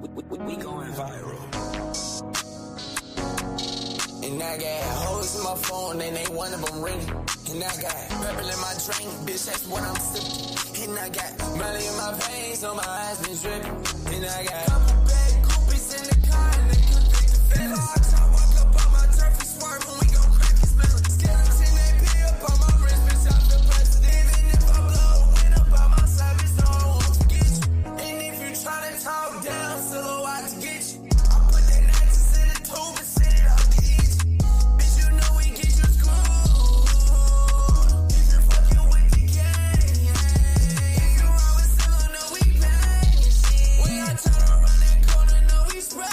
We going viral. And I got hoes in my phone and they one of them ringing. And I got purple in my drink, bitch, that's what I'm sipping. And I got money in my veins, so my eyes been dripping. And I got couple bad groupies in the car and they could pick the feathers. I walk up on my turf and swerve when we gon' crack his melon. Skeleton AP up on my wrist, bitch, I'm the president. Even if I blow win up on my side, bitch, no, I won't forget you. And if you tryna talk down, solo out to get you. I put that nitrous in the tube and send it up to eat you. Bitch, you know we get you screwed. If you're fucking with the gang, if you always solo, know we bang. When I turn around that corner, know we spray.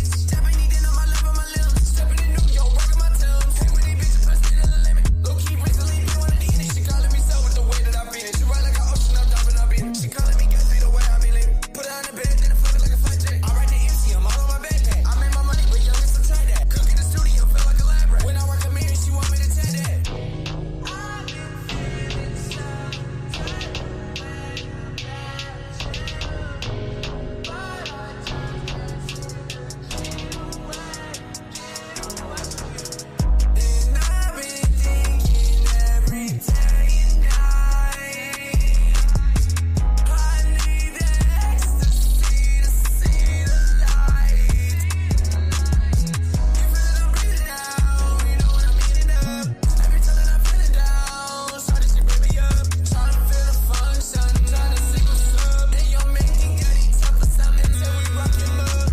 Stepping in on my left on my limb. Stepping in New York, working my Timbs. Hang with these bitches, press me to the limit. Low key recently been one of these. She calling me so with the way that I been. She ride like an ocean, I'm dropping, I been. She calling me gas, the way I be living. Put her on the bed, then I flip it like a flight jet. I ride the MC, I'm all on my backpack. I made my money, but young and subtract that. Cook in the studio, feel like a lab rat. When I work a mirror, she want me to tell that. I've been feeling so and I've been thinking every day and night. I need that ecstasy to see the light. You feel that I'm breathing out, you know what I'm eating up. Every time that I'm feeling down, shawty, she bring me up. Trying to feel the function, trying to see what's up. And you're making dirty tough for something till we rock him up.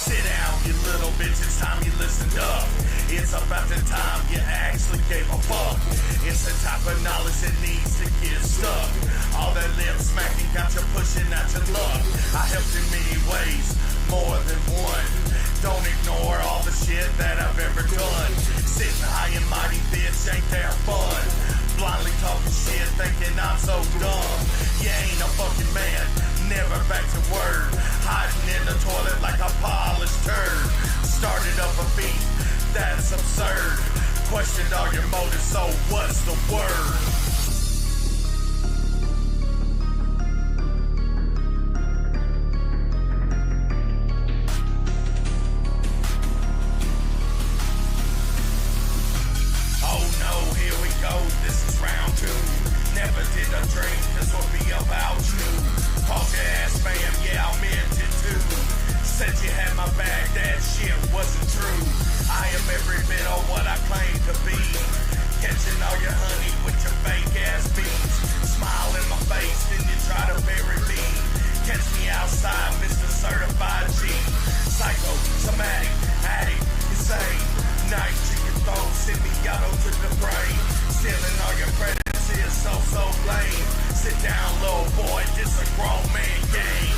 Sit down, you little bitch, it's time you listened up. It's about the time you actually gave a fuck. It's the type of knowledge that needs to get stuck. All that lip smacking got you pushing out your luck. I helped in many ways, more than one. Don't ignore all the shit that I've ever done. Sitting high and mighty, bitch, ain't that fun? Blindly talking shit, thinking I'm so dumb. You ain't a fucking man, never back to word. Hiding in the toilet like a polished turd. Started up a beat, that's absurd. Questioned all your motives, so what's the word? Oh no, here we go, this is round two. Never did a dream this would be about you. Called your ass fam, yeah, I meant it too. Said you had my back, that shit wasn't true. I am every bit of what I claim to be. Catching all your honey with your fake ass beats. Smile in my face, then you try to bury me. Catch me outside, Mr. Certified G. Psycho, somatic, addict, insane. Knife to your throat, semi-auto to the brain. Stealing all your credits is so lame. Sit down, little boy, this a grown man game.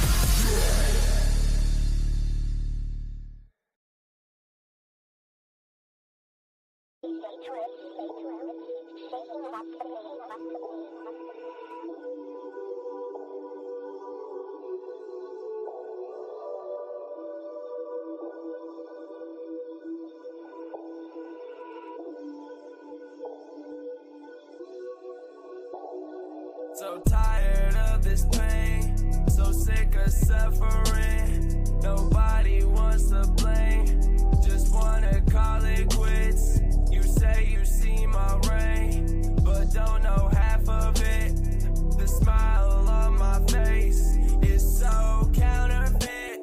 So tired of this pain, so sick of suffering. Nobody wants to blame, just wanna call it quits. You say you see my rain, but don't know half of it. The smile on my face is so counterfeit.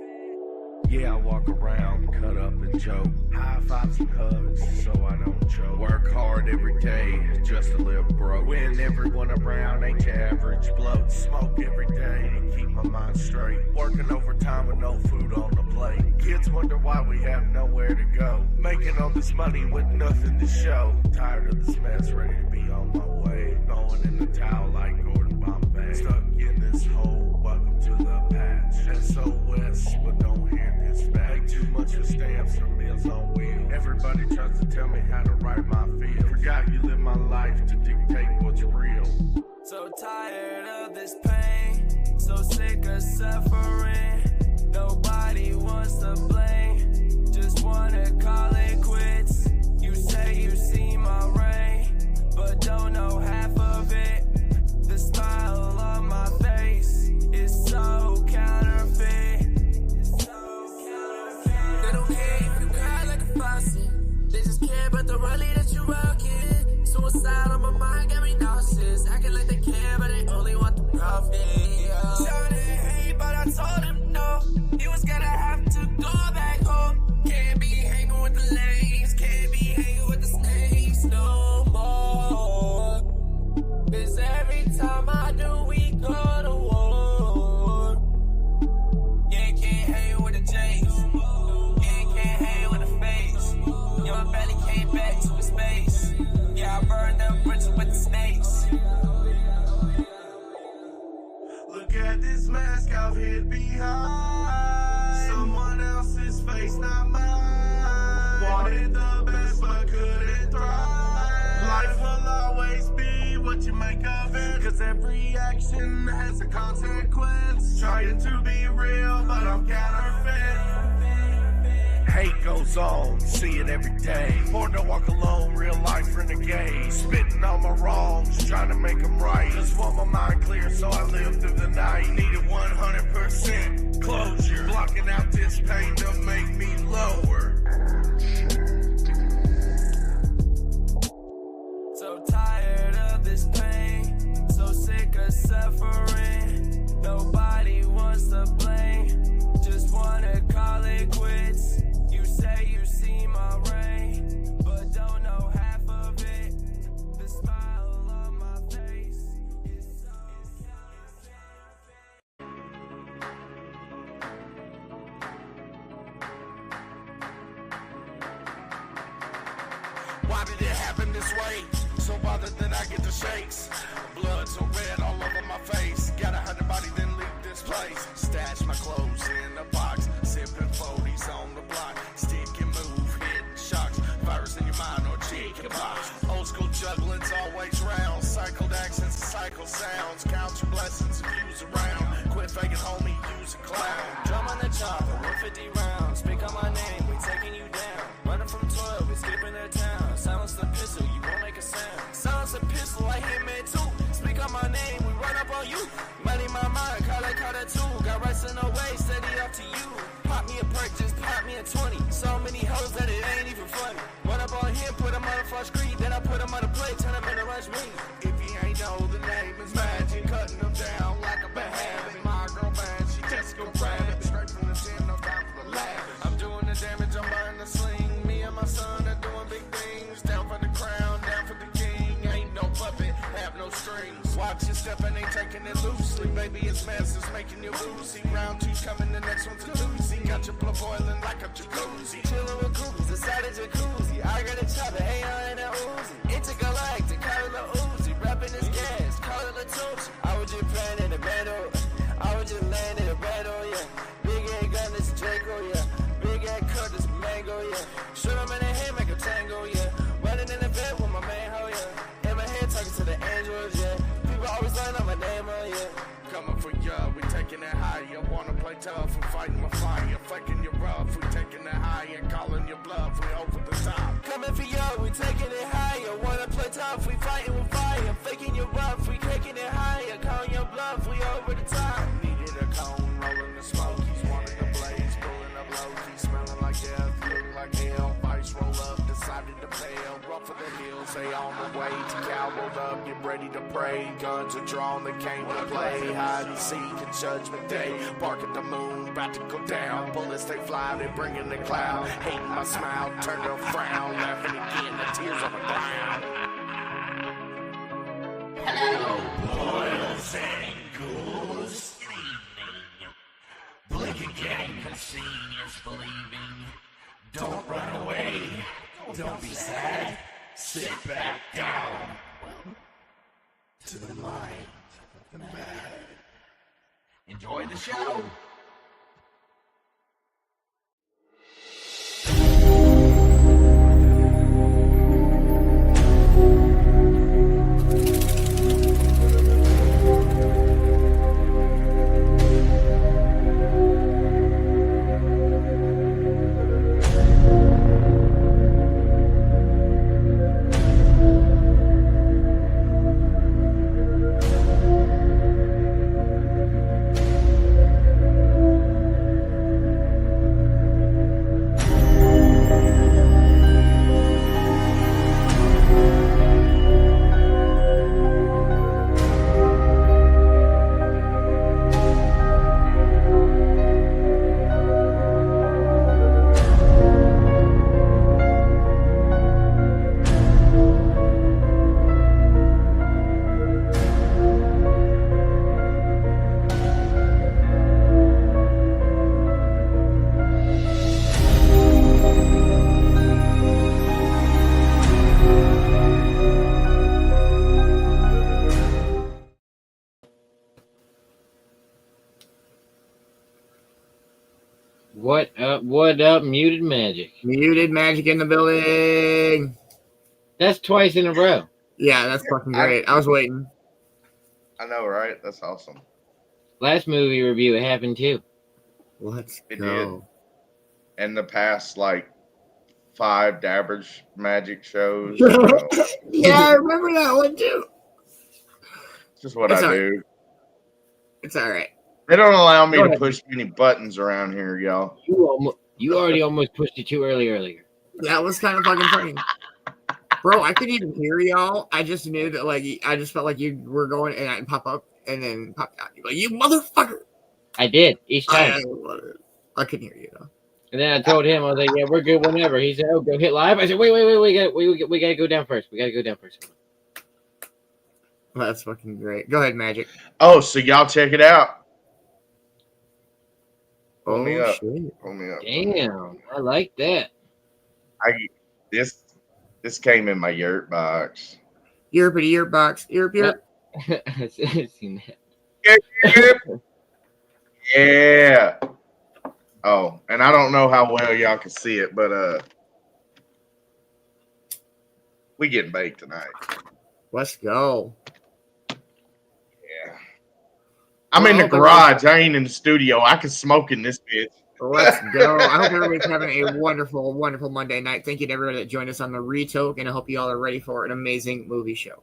Yeah, I walk around, cut up and joke. High fives and hugs, so I don't choke. Work hard every day, just to live broke. When everyone around ain't your average bloke. Smoke every day to keep my mind straight. Working overtime with no food on the plate. Kids wonder why we have nowhere to go. Making all this money with nothing to show. Tired of this mess, ready to be on my way. Going in the towel like Gordon Bombay. Stuck in this hole, welcome to the patch. SOS, but don't hear this back. Pay too much for stamps or meals on wheels. Everybody tries to tell me how to write my feel. Forgot you live my life to dictate what's real. So tired of this pain, so sick of suffering. Nobody can't hang with the J's. Yeah, can't hang with the face. Young belly came back to his space. Yeah, I burned them bridges with the snakes. Look at this mask I've hid behind someone else's face, not mine. Wanted the best but couldn't thrive. Life will always be what you make of it, cause every action has a consequence. Trying to be real but I'm counterfeit. Hate goes on, see it every day. Born to walk alone, real life renegade. Spitting on my wrongs, trying to make them right. Just want my mind clear so I live through the night. Needed 100% closure, blocking out this pain to make me lower. So tired of this pain, so sick of suffering. Nobody wants to blame, just wanna call it quits. You say you see my rain, but don't know half of it. The smile on my face is so Why did it happen this way? So bothered that I get the shakes. Blood so red all over my face. Got 100 body, then leave this place. Stash my clothes in a box. Sipping 40s on the block. Stick and move, hitting shocks. Virus in your mind or chicken pox. Old school juggling's always round. Cycled accents, cycle sounds. Count your blessings, views around. Quit faking, homie, use a clown. drum on the chopper, 150 rounds. Speak on my name, we taking you down. Running from 12, we skipping the town. Silence the pistol, you won't make a sound. Silence the pistol, I hit man too. Speak on my name, we run up on you. Money my mind, call it too. Got rice in the way, steady up to you. Pop me a perk, just pop me a 20. So many hoes that it ain't even funny. Run up on him, put him on a flush screen. Then I put him on a plate, turn him into lunch meat. If you ain't know, the name is Magik. Cutting them down like a bad habit. My girl bad, she just go grab it. Straight from the gym, no time for the lab. I'm doing the damage, I'm buying the sling. Me and my son are doing big things. Down for the crown, down for the king. Ain't no puppet, have no strings. Watch your step and ain't taking it loosely. Baby, it's masses making you woozy. Round two's coming, the next one's a doozy. Got your blood boiling like a jacuzzi. Chillin' with groupies, inside a jacuzzi. I got a chopper, AR and a Uzi. Intergalactic, call it a Uzi. Rapping this gas, call it a Tucci. I was just playing in the battle. I was just laying in the battle, yeah. Big head gun, this Draco, yeah. Big head cut, this mango, yeah. Shoot him in the head, make a tango, yeah. Running in the bed with my main hoe, yeah. In my head, talking to the angels, yeah. People always learn on my name, oh, yeah. Coming for ya, we taking it higher. Wanna play tough and fighting with fire. Faking you rough, we taking it higher. Calling your bluff, we over the top. Coming for you, we taking it higher. Wanna play tough, we fighting with fire. Faking you rough, we taking it higher. Calling your bluff, we over the top. Needed a cone, rolling the smokies. Wanted the blaze, pulling up low-key. Smelling like death, looking like hell. Vice roll up, decided to fail. Run for the hills, they on the way to cow rolled up. Get ready to pray. Guns are drawn, they came to play. Hide and seek in judgment day. Bark at the moon, about to go down. Bullets they fly, they bring in the cloud. Hating my smile, turn to a frown. Laughing again, the tears on the ground. Hello, boys and ghouls. Good evening. Blink again, cause seeing is believing. Don't run away. Don't be sad. Sit back down. Welcome to the mind of the mad. Enjoy the show. What up? What up? Muted Magic. Muted Magic in the building. That's twice in a row. Yeah, that's fucking great. I was waiting. I know, right? That's awesome. Last movie review, it happened too. Let's It go. did. In the past, like 5 Dabbers Magic shows. Yeah, I remember that one too. It's just what It's I all do. It's all right. They don't allow me Go to ahead. push many buttons around here, y'all. You already almost pushed it too earlier. That was kind of fucking funny. Bro, I couldn't even hear y'all. I just knew that, like, I just felt like you were going and I'd pop up and then pop out. You're like, you motherfucker. I did each time. I couldn't hear you, though. And then I told him, I was like, "Yeah, we're good whenever." He said, "Oh, go hit live." I said, "Wait, we gotta go down first. We gotta go down first." That's fucking great. Go ahead, Magic. Oh, so y'all check it out. Pull Oh, me up. shit. Pull me up. Damn, I like that. This came in my yurt box. Yerpity box. Yerp. I've seen that. Yeah. Oh, and I don't know how well y'all can see it, but we getting baked tonight. Let's go. Yeah. I'm in the Well, garage. I ain't in the studio. I can smoke in this bitch. Let's go. I hope everybody's having a wonderful, wonderful Monday night. Thank you to everybody that joined us on the Retoke, and I hope you all are ready for an amazing movie show.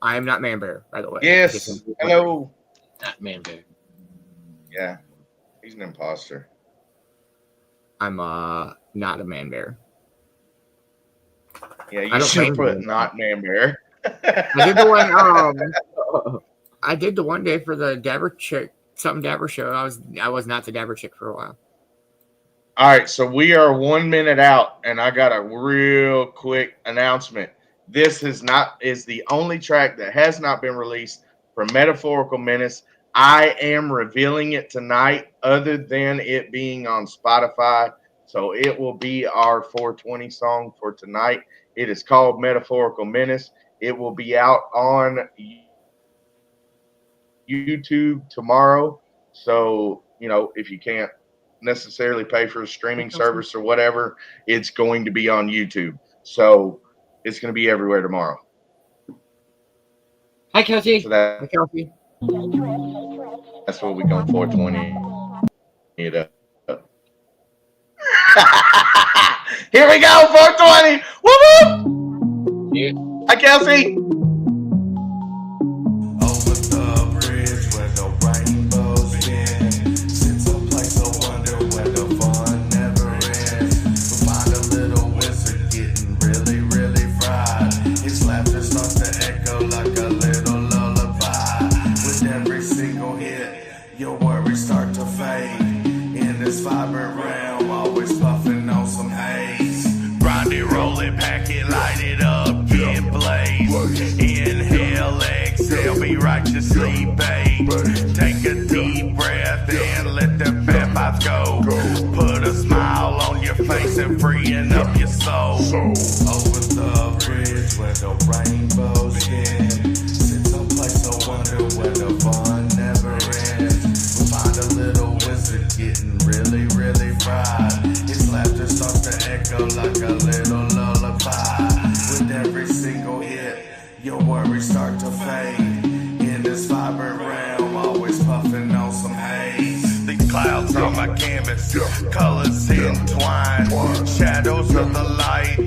I am not Man Bear, by the way. Yes. Hello. Not Man Bear. Yeah. He's an imposter. I'm not a Man Bear. Yeah, I you don't should blame put you. not Man Bear. I did the one. I did the one day for the Dabber Chick, something Dabber show. I was not the Dabber Chick for a while. All right, so we are 1 minute out, and I got a real quick announcement. This is the only track that has not been released from Metaphorical Menace. I am revealing it tonight, other than it being on Spotify. So it will be our 420 song for tonight. It is called Metaphorical Menace. It will be out on YouTube tomorrow. So, if you can't necessarily pay for a streaming service or whatever, it's going to be on YouTube. So it's going to be everywhere tomorrow. Hi, Kelsey. So Hi, Kelsey. that's what we're going 420 it up. Here we go, 420. Woo-hoo! Yeah. Hi, Kelsey. Over the bridge where the rainbows bend, sits a place of wonder where the fun never ends. We find a little wizard getting really, really fried. His laughter starts to echo like a little lullaby. With every single hit, your worries start to fade. In this vibrant realm, always puffing on some haze. Grind it, roll it, pack it, light it up, get blaze. Inhale, exhale, be righteously bathed. Take a deep breath and let the bad vibes go. Put a smile on your face and freeing up your soul. Over the bridge where the rainbows end, sits a place of wonder where the fun never ends. We find a little wizard getting really, really fried. His laughter starts to echo like a little lullaby. With every single hit, your worries start to fade. In this vibrant realm, always puffing on some haze. These clouds on my canvas, colors entwined, shadows of the light,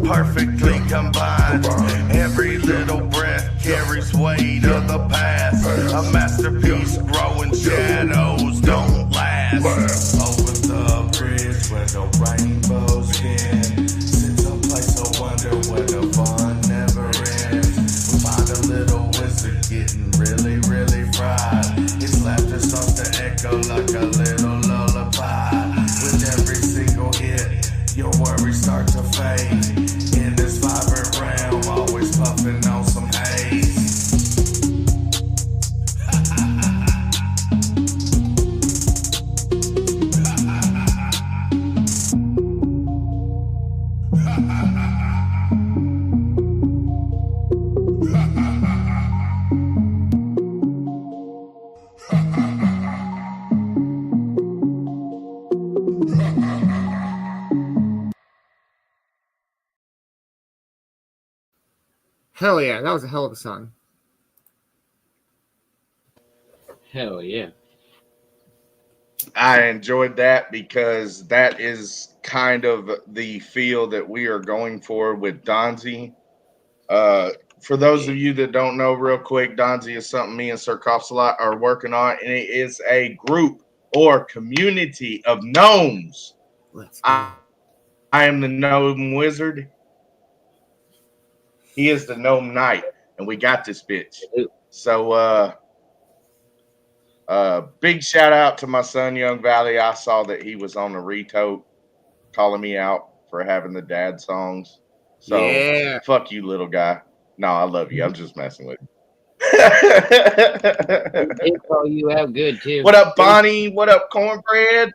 perfectly combined. Every little breath carries weight of the past. A masterpiece growing shadows don't last. Over the bridge where the rainbows bend, sits a place of wonder where the fun never ends. We find a little wizard getting really, really fried. His laughter starts to echo like a little lullaby. With every single hit, your worries start to fade. In this vibrant realm, always puffing on some haze. Hell yeah, that was a hell of a song. Hell yeah. I enjoyed that because that is kind of the feel that we are going for with Donzi. Uh, for those of you that don't know, real quick, Donzi is something me and Sir Coughs Alot are working on, and it is a group or community of gnomes. Let's I, go. I am the gnome wizard. He is the gnome knight, and we got this bitch. So, big shout out to my son, Young Valley. I saw that he was on the retote calling me out for having the dad songs. So, Yeah. fuck you, little guy. No, I love you. I'm just messing with you. He did call you out good too. What up, Bonnie? What up, cornbread?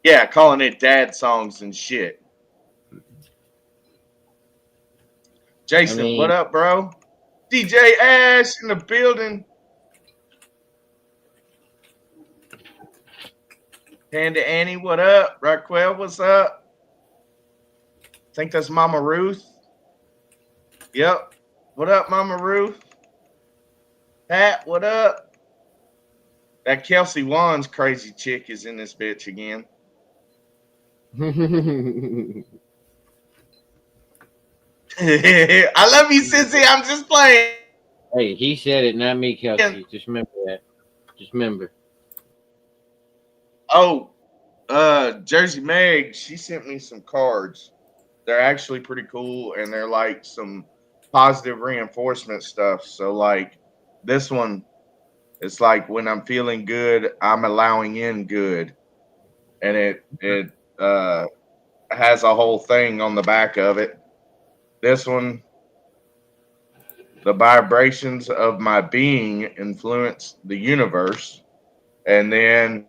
Yeah, calling it dad songs and shit. Jason, what up, bro? DJ Ash in the building. Panda Annie, what up? Raquel, what's up? Think that's Mama Ruth. Yep. What up, Mama Ruth? Pat, what up? That Kelsey Wan's crazy chick is in this bitch again. I love you, Sissy. I'm just playing. Hey, he said it, not me, Kelsey. Just remember that. Just remember. Oh, Jersey Meg, she sent me some cards. They're actually pretty cool, and they're like some positive reinforcement stuff. So, like this one, it's like when I'm feeling good, I'm allowing in good, and it has a whole thing on the back of it. This one, the vibrations of my being influence the universe, and then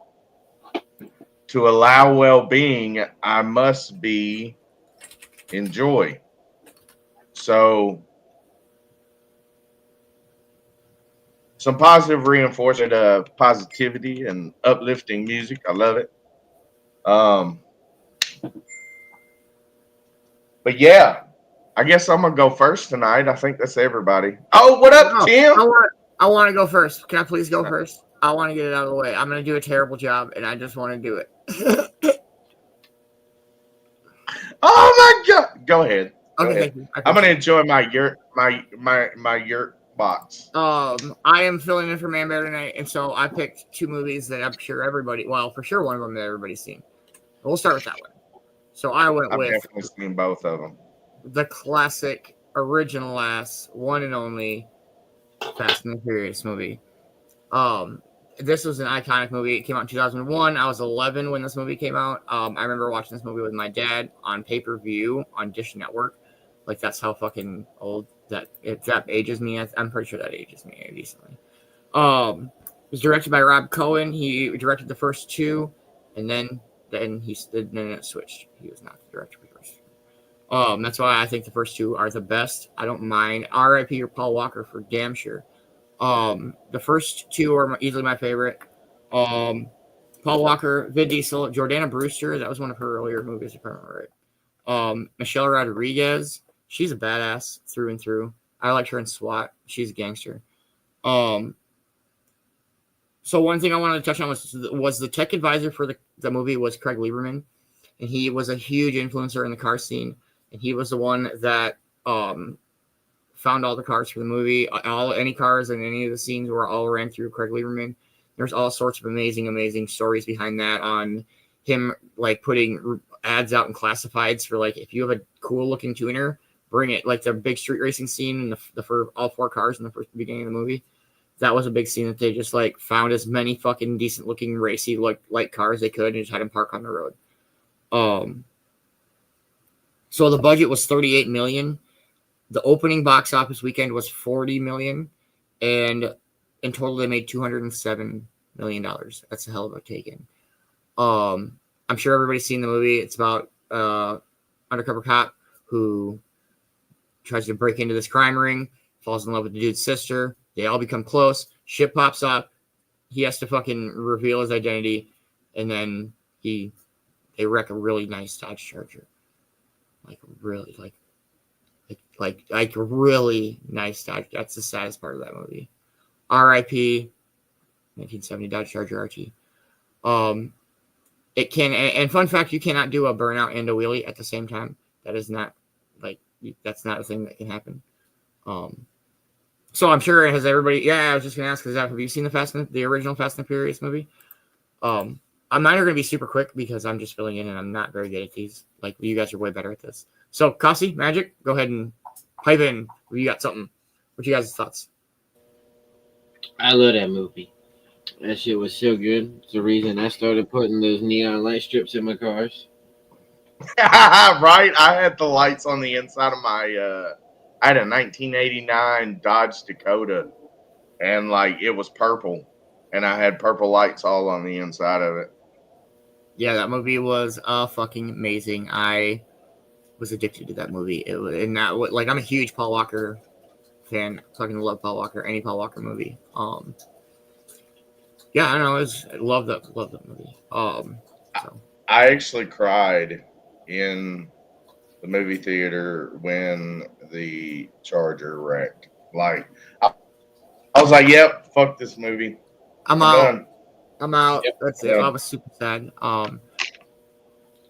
to allow well-being, I must be in joy. So some positive reinforcement of positivity and uplifting music. I love it. But yeah, I guess I'm gonna go first tonight. I think that's everybody. Oh, what up, No, Tim? I want to go first. Can I please go first? I want to get it out of the way. I'm going to do a terrible job, and I just want to do it. Oh my god! Go ahead. Go Okay, ahead. thank you. I'm gonna enjoy my yurt, my yurt box. I am filling in for Man-Bear tonight, and so I picked two movies that I'm sure everybody, well, for sure one of them that everybody's seen. We'll start with that one. So I went I've with definitely seen both of them. the classic, original ass, one and only Fast and the Furious movie. This was an iconic movie. It came out in 2001. I was 11 when this movie came out. I remember watching this movie with my dad on pay-per-view on Dish Network. Like, that's how fucking old that ages me. I'm pretty sure that ages me decently. It was directed by Rob Cohen. He directed the first two, and then it switched. He was not the director for the first two. That's why I think the first two are the best. I don't mind. R.I.P. or Paul Walker for damn sure. The first two are easily my favorite. Paul Walker, Vin Diesel, Jordana Brewster. That was one of her earlier movies, if I remember right. Michelle Rodriguez. She's a badass through and through. I liked her in SWAT. She's a gangster. So one thing I wanted to touch on was the tech advisor for the movie was Craig Lieberman, and he was a huge influencer in the car scene, and he was the one that found all the cars for the movie. Any cars in any of the scenes were all ran through Craig Lieberman. There's all sorts of amazing stories behind that, on him like putting ads out in classifieds for, like, if you have a cool looking tuner, bring it. Like the big street racing scene in for all four cars in the first beginning of the movie. That was a big scene that they just like found as many fucking decent looking racy like cars they could and just had them park on the road. So the budget was $38 million. The opening box office weekend was $40 million, and in total they made $207 million. That's a hell of a take-in. I'm sure everybody's seen the movie. It's about undercover cop who tries to break into this crime ring, falls in love with the dude's sister. They all become close. Shit pops up. He has to fucking reveal his identity, and then they wreck a really nice Dodge Charger. like really like really nice Dodge. That's the saddest part of that movie. R.I.P. 1970 Dodge Charger RT. It can, and fun fact, you cannot do a burnout and a wheelie at the same time. That is not that's not a thing that can happen. So I'm sure it has everybody. Yeah, I was just gonna ask, have you seen the original Fast and Furious movie? Mine are gonna be super quick because I'm just filling in and I'm not very good at these. Like you guys are way better at this. So Kasi, Magik, go ahead and pipe in. You got something? What you guys' thoughts? I love that movie. That shit was so good. It's the reason I started putting those neon light strips in my cars. Right? I had the lights on the inside of my. I had a 1989 Dodge Dakota, and like it was purple, and I had purple lights all on the inside of it. Yeah, that movie was fucking amazing. I was addicted to that movie. It was, and that like I'm a huge Paul Walker fan. Fucking love Paul Walker. Any Paul Walker movie. Yeah, I don't know. I love that movie. So I actually cried in the movie theater when the Charger wrecked. Like I was like, "Yep, fuck this movie. I'm I'm out. done." I'm out. Yep. That's it. Yeah. I was super sad. How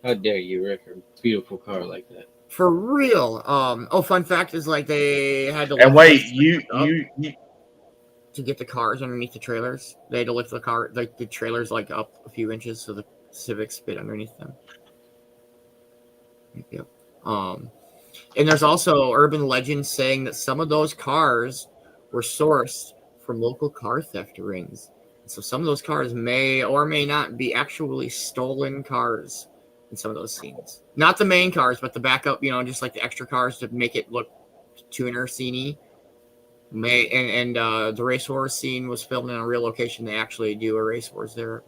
dare you wreck a beautiful car like that? For real. Fun fact is like they had to And lift wait, the up you to get the cars underneath the trailers. They had to lift the car like the trailers like up a few inches so the Civics fit underneath them. Yep. And there's also urban legends saying that some of those cars were sourced from local car theft rings. So some of those cars may or may not be actually stolen cars in some of those scenes. Not the main cars, but the backup, just like the extra cars to make it look tuner sceney. The race wars scene was filmed in a real location. They actually do a race wars there.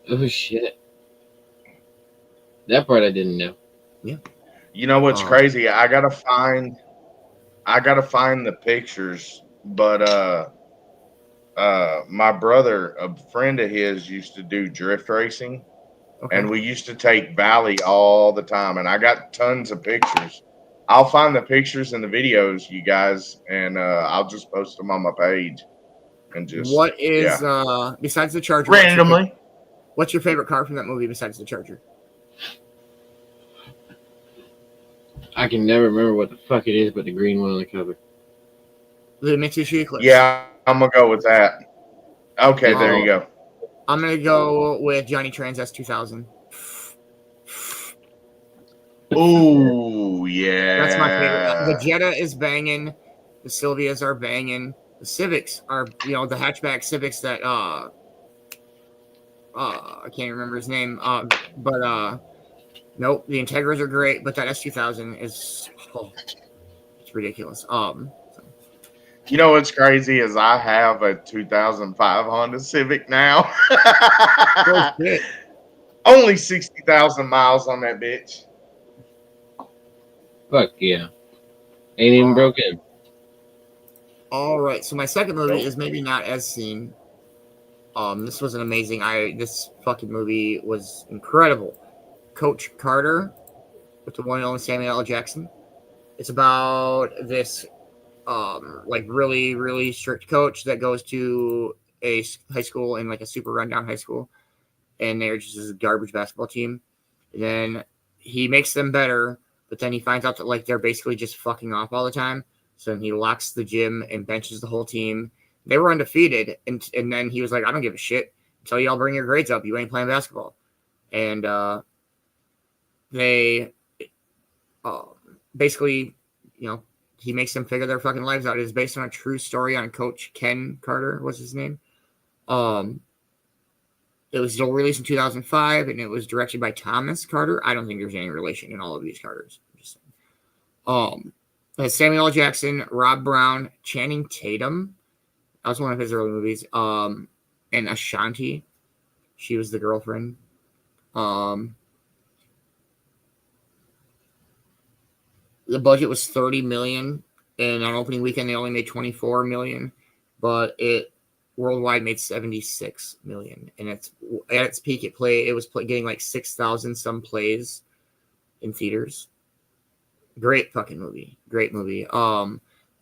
Oh shit! That part I didn't know. Yeah. You know what's crazy? I gotta find the pictures, but my brother, a friend of his, used to do drift racing, Okay. and we used to take Valley all the time, and I got tons of pictures. I'll find the pictures and the videos, you guys, and I'll just post them on my page. And just what is besides the Charger? randomly. What's your favorite car from that movie besides the Charger? I can never remember what the fuck it is, but the green one on the cover. The Mitsubishi Eclipse. Yeah, I'm gonna go with that. Okay, there you go. I'm gonna go with Johnny Trans S2000. Ooh, yeah. That's my favorite. The Jetta is banging. The Silvias are banging. The Civics are, the hatchback Civics that I can't remember his name. Nope, the Integras are great, but that S2000 is it's ridiculous. You know what's crazy is I have a 2005 Honda Civic now. Only 60,000 miles on that bitch. Fuck yeah. Ain't even broken. All right, so my second movie is maybe not as seen. This was an amazing. This fucking movie was incredible. Coach Carter with the one and only Samuel L. Jackson. It's about this really, really strict coach that goes to a high school in like a super rundown high school, and they're just a garbage basketball team. And then he makes them better, but then he finds out that like they're basically just fucking off all the time. So then he locks the gym and benches the whole team. They were undefeated, and then he was like, I don't give a shit until y'all bring your grades up. You ain't playing basketball. And they basically, he makes them figure their fucking lives out. It is based on a true story on Coach Ken Carter, was his name. It was still released in 2005, and it was directed by Thomas Carter. I don't think there's any relation in all of these Carters. I'm just saying. It has Samuel L. Jackson, Rob Brown, Channing Tatum. That was one of his early movies. And Ashanti. She was the girlfriend. The budget was $30 million, and on opening weekend they only made $24 million, but it worldwide made $76 million. And at its peak, it was getting like 6,000 some plays in theaters. Great fucking movie. Great movie.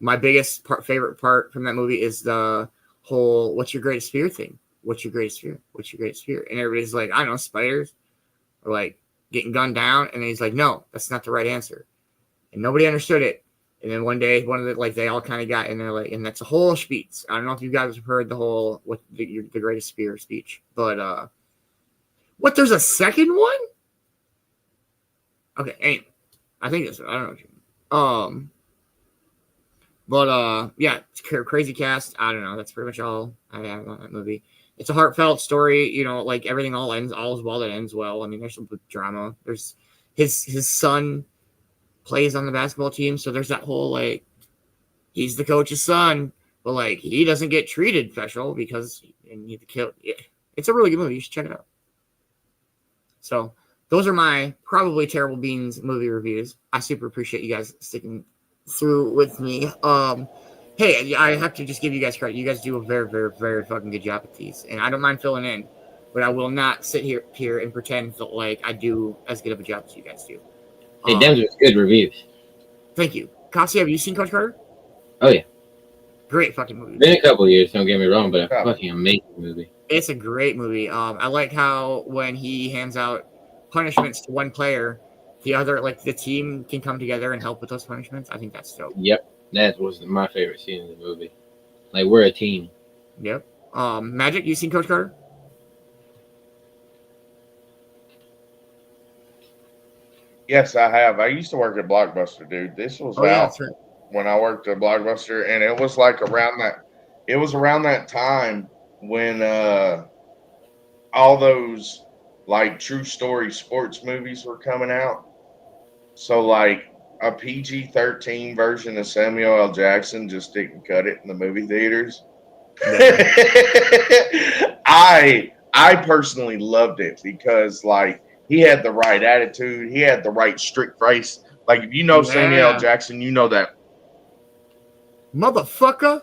My biggest favorite part from that movie is the whole "What's your greatest fear" thing. What's your greatest fear? What's your greatest fear? And everybody's like, I don't know, spiders, or like getting gunned down. And he's like, no, that's not the right answer. And nobody understood it. And then one day, one of the like they all kind of got in there, like, and that's a whole speech. I don't know if you guys have heard the whole what the greatest fear speech, but what? There's a second one? Okay, anyway, I think it's I don't know. What you mean. But yeah, it's crazy cast. I don't know. That's pretty much all I have on that movie. It's a heartfelt story, you know, like everything all is well that ends well. I mean, there's some drama. There's his son plays on the basketball team, so there's that whole like he's the coach's son, but like he doesn't get treated special because you need to kill. Yeah. It's a really good movie. You should check it out. So those are my probably terrible beans movie reviews. I super appreciate you guys sticking through with me. Hey, I have to just give you guys credit. You guys do a very, very, very fucking good job at these, and I don't mind filling in, but I will not sit here and pretend that like I do as good of a job as you guys do. Hey, them are good reviews. Thank you. Kasi, have you seen Coach Carter? Oh yeah, great fucking movie. Been a couple of years, don't get me wrong, but a fucking amazing movie. It's a great movie. I like how when he hands out punishments to one player, the other, like the team, can come together and help with those punishments. I think that's dope. Yep, that was my favorite scene in the movie. Like we're a team. Yep. Magik, you seen Coach Carter? Yes, I have. I used to work at Blockbuster, dude. This was out when I worked at Blockbuster, and it was like around that. It was around that time when all those like true story sports movies were coming out. So like a PG-13 version of Samuel L. Jackson just didn't cut it in the movie theaters. I personally loved it because like he had the right attitude, he had the right strict face. Like if you know Samuel L. Jackson, you know that motherfucker.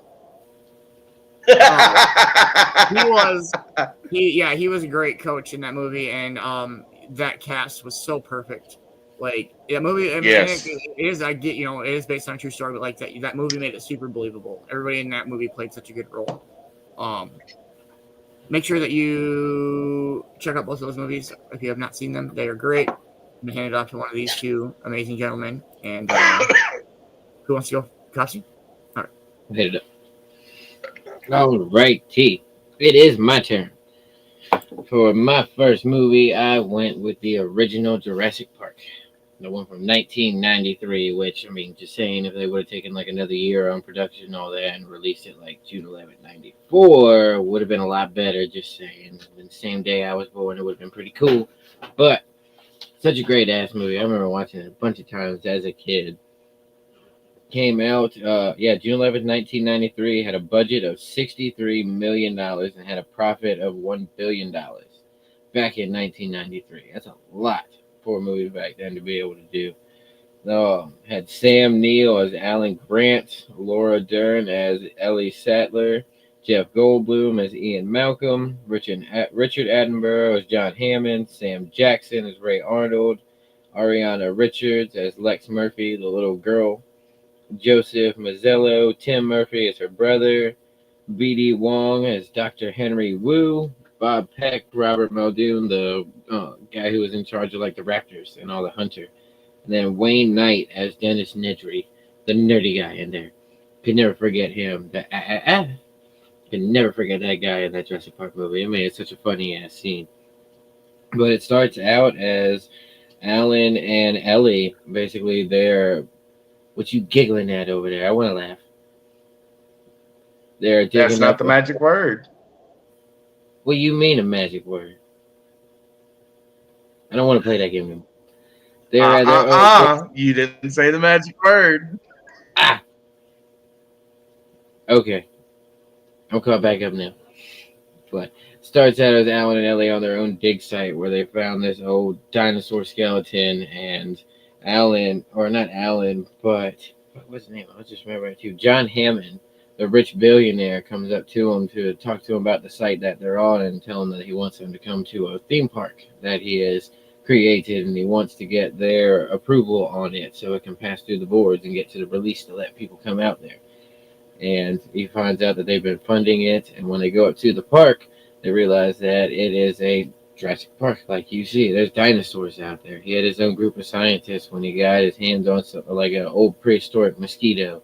He was a great coach in that movie, and that cast was so perfect. Like that movie, I mean, yes. it is. I get, you know, it is based on a true story, but like that movie made it super believable. Everybody in that movie played such a good role. Make sure that you check out both of those movies if you have not seen them. They are great. I'm gonna hand it off to one of these two amazing gentlemen. And who wants to go? Coffee? All right, hit it up. All right, T. It is my turn. For my first movie, I went with the original Jurassic Park. The one from 1993, which, I mean, just saying, if they would have taken like another year on production and all that and released it like June 11th, 94, would have been a lot better, just saying. The same day I was born, it would have been pretty cool. But such a great ass movie. I remember watching it a bunch of times as a kid. Came out, June 11th, 1993, had a budget of $63 million and had a profit of $1 billion back in 1993. That's a lot for a movie back then to be able to do. Had Sam Neill as Alan Grant, Laura Dern as Ellie Sattler, Jeff Goldblum as Ian Malcolm, Richard Attenborough as John Hammond, Sam Jackson as Ray Arnold, Ariana Richards as Lex Murphy, the little girl, Joseph Mazzello, Tim Murphy as her brother, B.D. Wong as Dr. Henry Wu, Bob Peck, Robert Muldoon, the guy who was in charge of like the raptors and all the hunter, and then Wayne Knight as Dennis Nedry, the nerdy guy in there. Could never forget him. Could never forget that guy in that Jurassic Park movie. I mean, it's such a funny ass scene. But it starts out as Alan and Ellie, basically they're. What you giggling at over there? I want to laugh. That's not the magic word. What do you mean a magic word? I don't want to play that game anymore. You didn't say the magic word. Okay. I'm caught back up now. But starts out as Alan and Ellie on their own dig site where they found this old dinosaur skeleton, and not Alan, but what's his name? I'll just remember it too. John Hammond, the rich billionaire, comes up to him to talk to him about the site that they're on and tell him that he wants them to come to a theme park that he is created, and he wants to get their approval on it so it can pass through the boards and get to the release to let people come out there. And he finds out that they've been funding it, and when they go up to the park, they realize that it is a Jurassic Park, like you see. There's dinosaurs out there. He had his own group of scientists when he got his hands on something like an old prehistoric mosquito,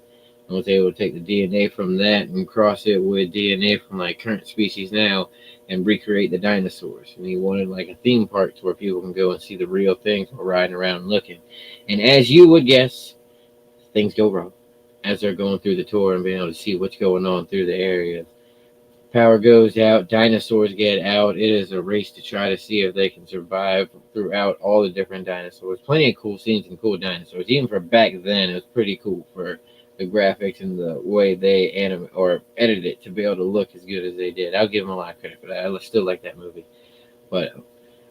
and was able to take the DNA from that and cross it with DNA from like current species now and recreate the dinosaurs. And he wanted like a theme park to where people can go and see the real things while riding around and looking. And as you would guess, things go wrong as they're going through the tour and being able to see what's going on through the area. Power goes out, dinosaurs get out. It is a race to try to see if they can survive throughout all the different dinosaurs. Plenty of cool scenes and cool dinosaurs. Even for back then, it was pretty cool for the graphics and the way they animate or edited it to be able to look as good as they did. I'll give them a lot of credit for that. I still like that movie. But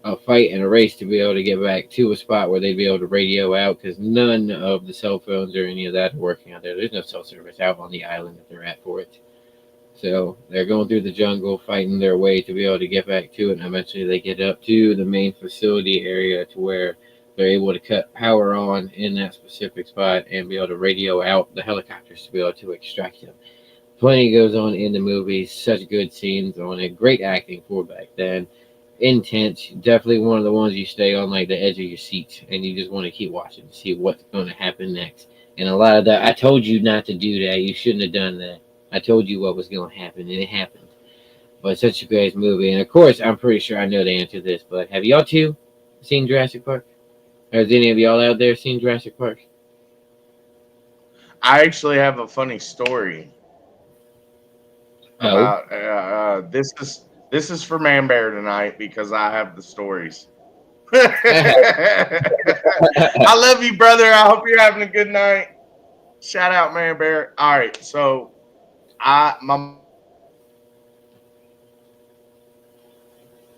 a fight and a race to be able to get back to a spot where they'd be able to radio out, because none of the cell phones or any of that are working out there. There's no cell service out on the island that they're at for it. So they're going through the jungle, fighting their way to be able to get back to it, and eventually they get up to the main facility area to where they're able to cut power on in that specific spot and be able to radio out the helicopters to be able to extract them. Plenty goes on in the movie, such good scenes on it, great acting for back then. Intense, definitely one of the ones you stay on like the edge of your seat and you just want to keep watching to see what's going to happen next. And a lot of that, I told you not to do that. You shouldn't have done that. I told you what was going to happen, and it happened. But such a great movie. And of course, I'm pretty sure I know the answer to this, but have y'all two seen Jurassic Park? Or has any of y'all out there seen Jurassic Park? I actually have a funny story about this is for Man Bear tonight because I have the stories. I love you, brother. I hope you're having a good night. Shout out, Man Bear. All right, so my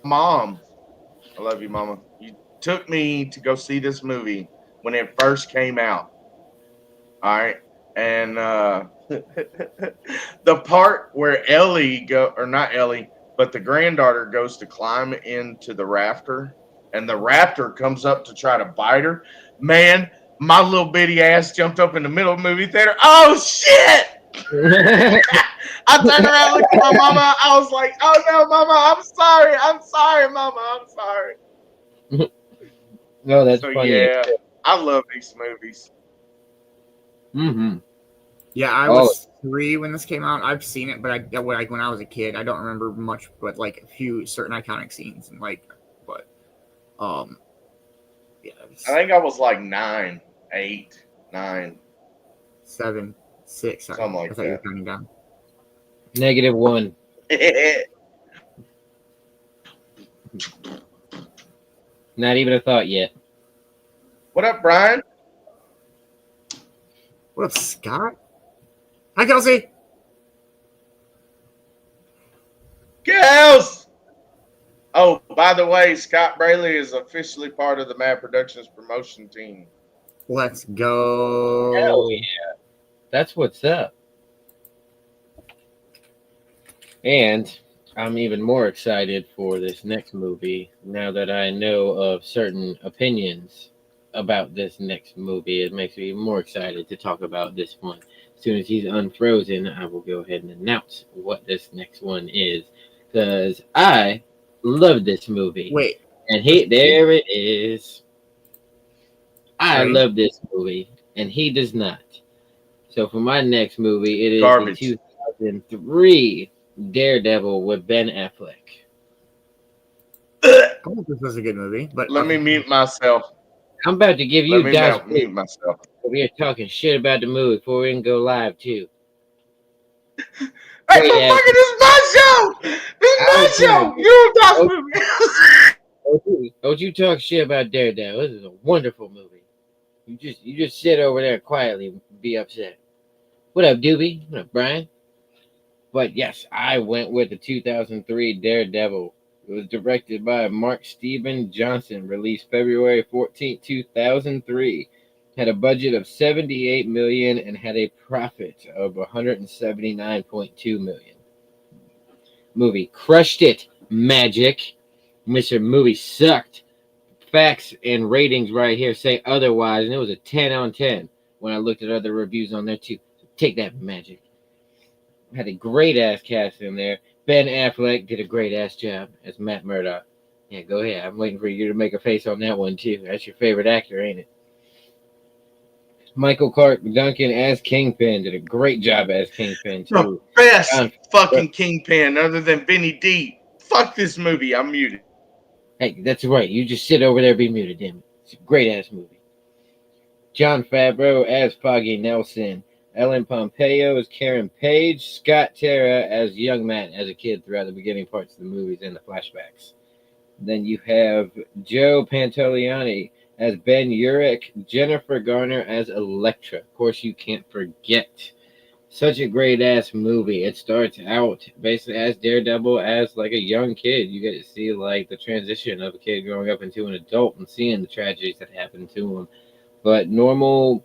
mom, I love you, Mama. You took me to go see this movie when it first came out. All right, and the part where not Ellie, but the granddaughter goes to climb into the rafter, and the raptor comes up to try to bite her. Man, my little bitty ass jumped up in the middle of the movie theater. Oh shit! I turned around, looked at my mama. I was like, "Oh no, mama, I'm sorry, mama, I'm sorry." No, that's funny. Yeah, I love these movies. Mm-hmm. Yeah, I was 3 when this came out. I've seen it, but when I was a kid, I don't remember much, but like a few certain iconic scenes and yeah. I think I was like 9, 8, 9, 7, 6, something like that. You were counting down. -1. Not even a thought yet. What up, Brian? What up, Scott? Hi, Kelsey. Kels! Oh, by the way, Scott Braley is officially part of the M.A.D Productions promotion team. Let's go. Hell yeah. That's what's up. And I'm even more excited for this next movie now that I know of certain opinions about this next movie. It makes me even more excited to talk about this one. As soon as he's unfrozen, I will go ahead and announce what this next one is, because I love this movie. Wait. And there it is. I love this movie, and he does not. So for my next movie, it is Garbage. The 2003 Daredevil with Ben Affleck. I think this was a good movie, but let me mute myself. I'm about to give you guys mute myself. We are talking shit about the movie before we can go live too. Hey, motherfucker, this is my show. This is my show. You talk movie. Don't you talk shit about Daredevil. This is a wonderful movie. You just sit over there quietly and be upset. What up, Doobie? What up, Brian? But yes, I went with the 2003 Daredevil. It was directed by Mark Steven Johnson, released February 14, 2003. Had a budget of $78 million and had a profit of $179.2 million. Movie crushed it. Magik. Mr. Movie sucked. facts and ratings right here say otherwise, and it was a 10 on 10 when I looked at other reviews on there too. So take that, Magic. Had a great ass cast in there. Ben Affleck did a great ass job as Matt Murdock. Yeah, go ahead. I'm waiting for you to make a face on that one too. That's your favorite actor, ain't it? Michael Clark Duncan as Kingpin did a great job as Kingpin too. The best fucking Kingpin other than Benny D. Fuck this movie. I'm muted. Hey, that's right. You just sit over there, be muted, damn it. It's a great ass movie. John Favreau as Foggy Nelson. Ellen Pompeo as Karen Page. Scott Terra as young Matt as a kid throughout the beginning parts of the movies and the flashbacks. Then you have Joe Pantoliano as Ben Urich. Jennifer Garner as Elektra. Of course, you can't forget. Such a great ass movie. It starts out basically as Daredevil as like a young kid. You get to see like the transition of a kid growing up into an adult and seeing the tragedies that happen to him. But normal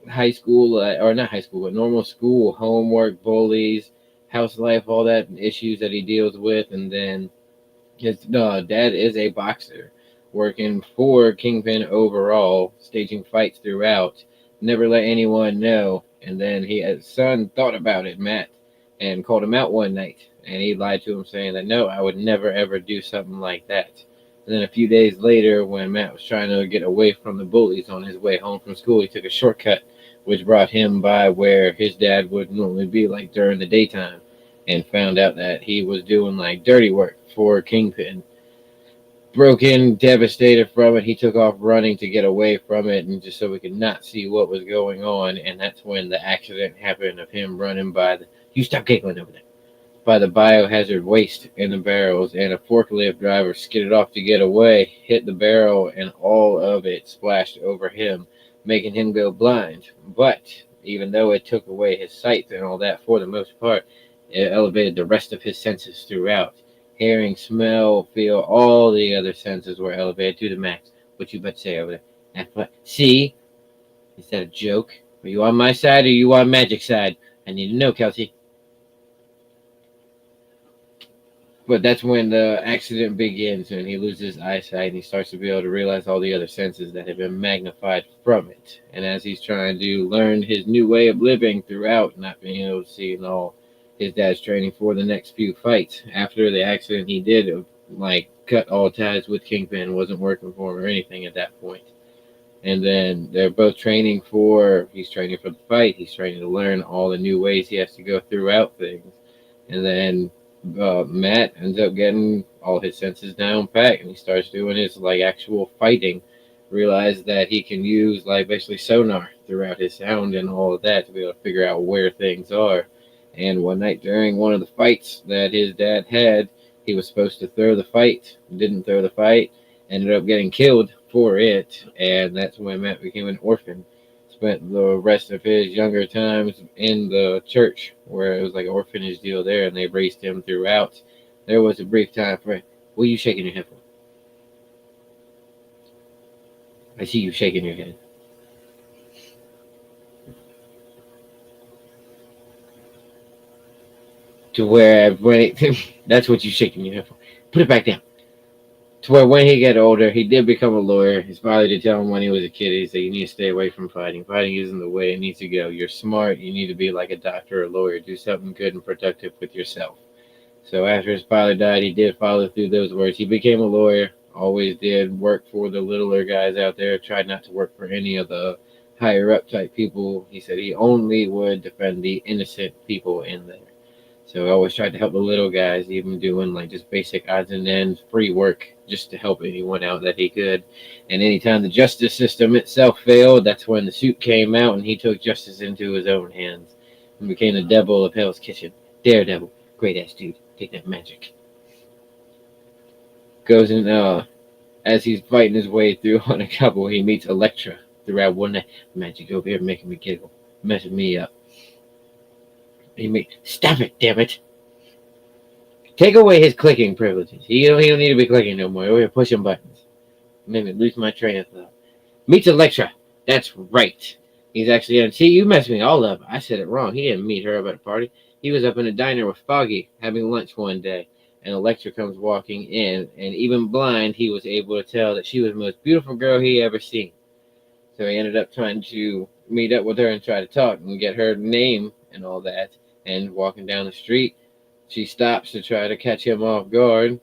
high school, or not high school, but normal school, homework, bullies, house life, all that issues that he deals with. And then his dad is a boxer working for Kingpin overall, staging fights throughout. Never let anyone know. And then his son thought about it, Matt, and called him out one night. And he lied to him saying that, no, I would never, ever do something like that. And then a few days later, when Matt was trying to get away from the bullies on his way home from school, he took a shortcut, which brought him by where his dad would normally be, like during the daytime, and found out that he was doing like dirty work for Kingpin. Broken, devastated from it, he took off running to get away from it, and just so we could not see what was going on. And that's when the accident happened of him running by the, you stop giggling over there, by the biohazard waste in the barrels, and a forklift driver skidded off to get away, hit the barrel, and all of it splashed over him, making him go blind. But even though it took away his sight and all that for the most part, it elevated the rest of his senses throughout. Hearing, smell, feel, all the other senses were elevated to the max. What you about to say over there? See? Is that a joke? Are you on my side or are you on Magic's side? I need to know, Kelsey. But that's when the accident begins and he loses eyesight and he starts to be able to realize all the other senses that have been magnified from it. And as he's trying to learn his new way of living throughout, not being able to see and all, his dad's training for the next few fights. After the accident, he did like cut all ties with Kingpin, wasn't working for him or anything at that point. And then they're both training for, he's training for the fight, he's training to learn all the new ways he has to go throughout things. And then Matt ends up getting all his senses down pat, and he starts doing his like actual fighting. Realize that he can use like basically sonar throughout his sound and all of that to be able to figure out where things are. And one night during one of the fights that his dad had, he was supposed to throw the fight, didn't throw the fight, ended up getting killed for it. And that's when Matt became an orphan. Spent the rest of his younger times in the church, where it was like an orphanage deal there, and they raised him throughout. There was a brief time for, what are you shaking your head for? I see you shaking your head. To where when that's what you shaking your head for. Put it back down. To where when he got older, he did become a lawyer. His father did tell him when he was a kid, he said, you need to stay away from fighting. Fighting isn't the way it needs to go. You're smart. You need to be like a doctor or a lawyer. Do something good and productive with yourself. So after his father died, he did follow through those words. He became a lawyer. Always did work for the littler guys out there. Tried not to work for any of the higher up type people. He said he only would defend the innocent people in there. So I always tried to help the little guys, even doing like just basic odds and ends, free work, just to help anyone out that he could. And anytime the justice system itself failed, that's when the suit came out and he took justice into his own hands and became the devil of Hell's Kitchen. Daredevil, great ass dude. Take that Magic. Goes in, as he's fighting his way through on a couple, he meets Elektra throughout one night. Magic over here making me giggle, messing me up. Stop it, damn it. Take away his clicking privileges. He don't need to be clicking no more. Over here pushing buttons. Made me lose my train of thought. Meets Elektra. That's right. He's actually in. See, you messed me all up. I said it wrong. He didn't meet her up at a party. He was up in a diner with Foggy having lunch one day. and Elektra comes walking in, and even blind, he was able to tell that she was the most beautiful girl he ever seen. So he ended up trying to meet up with her and try to talk and get her name and all that. And walking down the street, she stops to try to catch him off guard,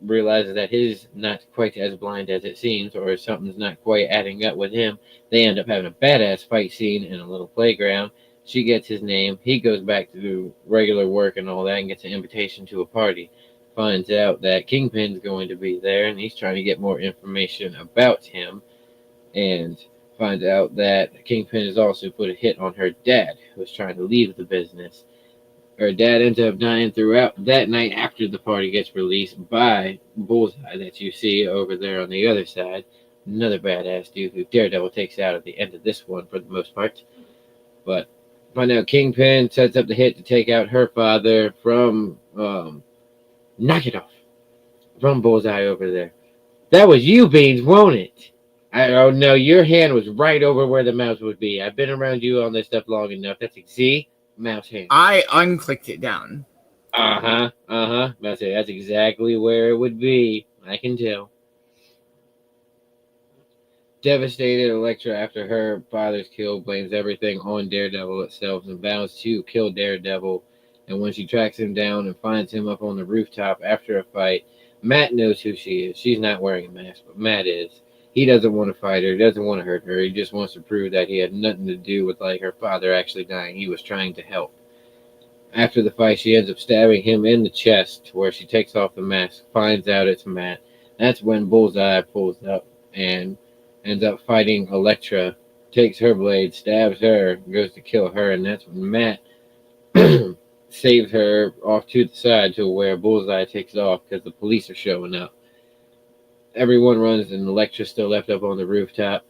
realizes that he's not quite as blind as it seems, or something's not quite adding up with him. They end up having a badass fight scene in a little playground. She gets his name. He goes back to do regular work and all that and gets an invitation to a party. Finds out that Kingpin's going to be there and he's trying to get more information about him. And finds out that Kingpin has also put a hit on her dad, who was trying to leave the business. Her dad ends up dying throughout that night after the party gets released by Bullseye, that you see over there on the other side. Another badass dude who Daredevil takes out at the end of this one for the most part. But find out Kingpin sets up the hit to take out her father from knock it off from Bullseye over there. That was you, Beans, won't it? Oh no, your hand was right over where the mouse would be. I've been around you on this stuff long enough. That's see, mouse hand. I unclicked it down. That's it. That's exactly where it would be. I can tell. Devastated, Elektra, after her father's kill, blames everything on Daredevil itself and vows to kill Daredevil. And when she tracks him down and finds him up on the rooftop after a fight, Matt knows who she is. She's not wearing a mask, but Matt is. He doesn't want to fight her. He doesn't want to hurt her. He just wants to prove that he had nothing to do with like her father actually dying. He was trying to help. After the fight, she ends up stabbing him in the chest, where she takes off the mask, finds out it's Matt. That's when Bullseye pulls up and ends up fighting Elektra, takes her blade, stabs her, goes to kill her, and that's when Matt saves her off to the side to where Bullseye takes off because the police are showing up. Everyone runs and Elektra's still left up on the rooftop.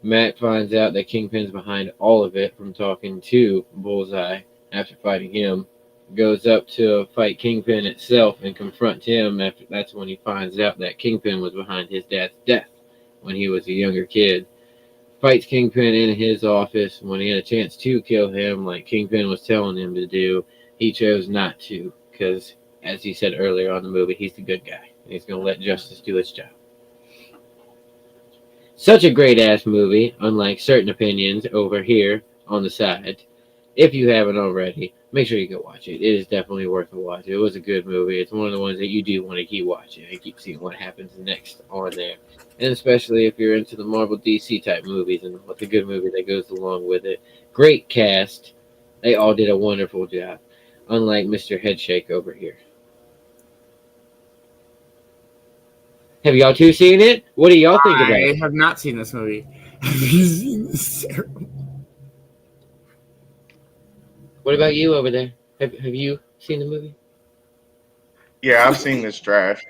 Matt finds out that Kingpin's behind all of it from talking to Bullseye after fighting him. Goes up to fight Kingpin itself and confront him. That's when he finds out that Kingpin was behind his dad's death when he was a younger kid. Fights Kingpin in his office when he had a chance to kill him like Kingpin was telling him to do. He chose not to because, as he said earlier on in the movie, he's the good guy. And he's going to let justice do its job. Such a great ass movie, unlike certain opinions over here on the side. If you haven't already, make sure you go watch it. It is definitely worth a watch. It was a good movie. It's one of the ones that you do want to keep watching and keep seeing what happens next on there. And especially if you're into the Marvel DC type movies and what's a good movie that goes along with it. Great cast. They all did a wonderful job. Unlike Mr. Headshake over here. Have y'all two seen it? What do y'all think about it? I have not seen this movie. Have you seen this? What about you over there? Have you seen the movie? Yeah, I've seen this trash.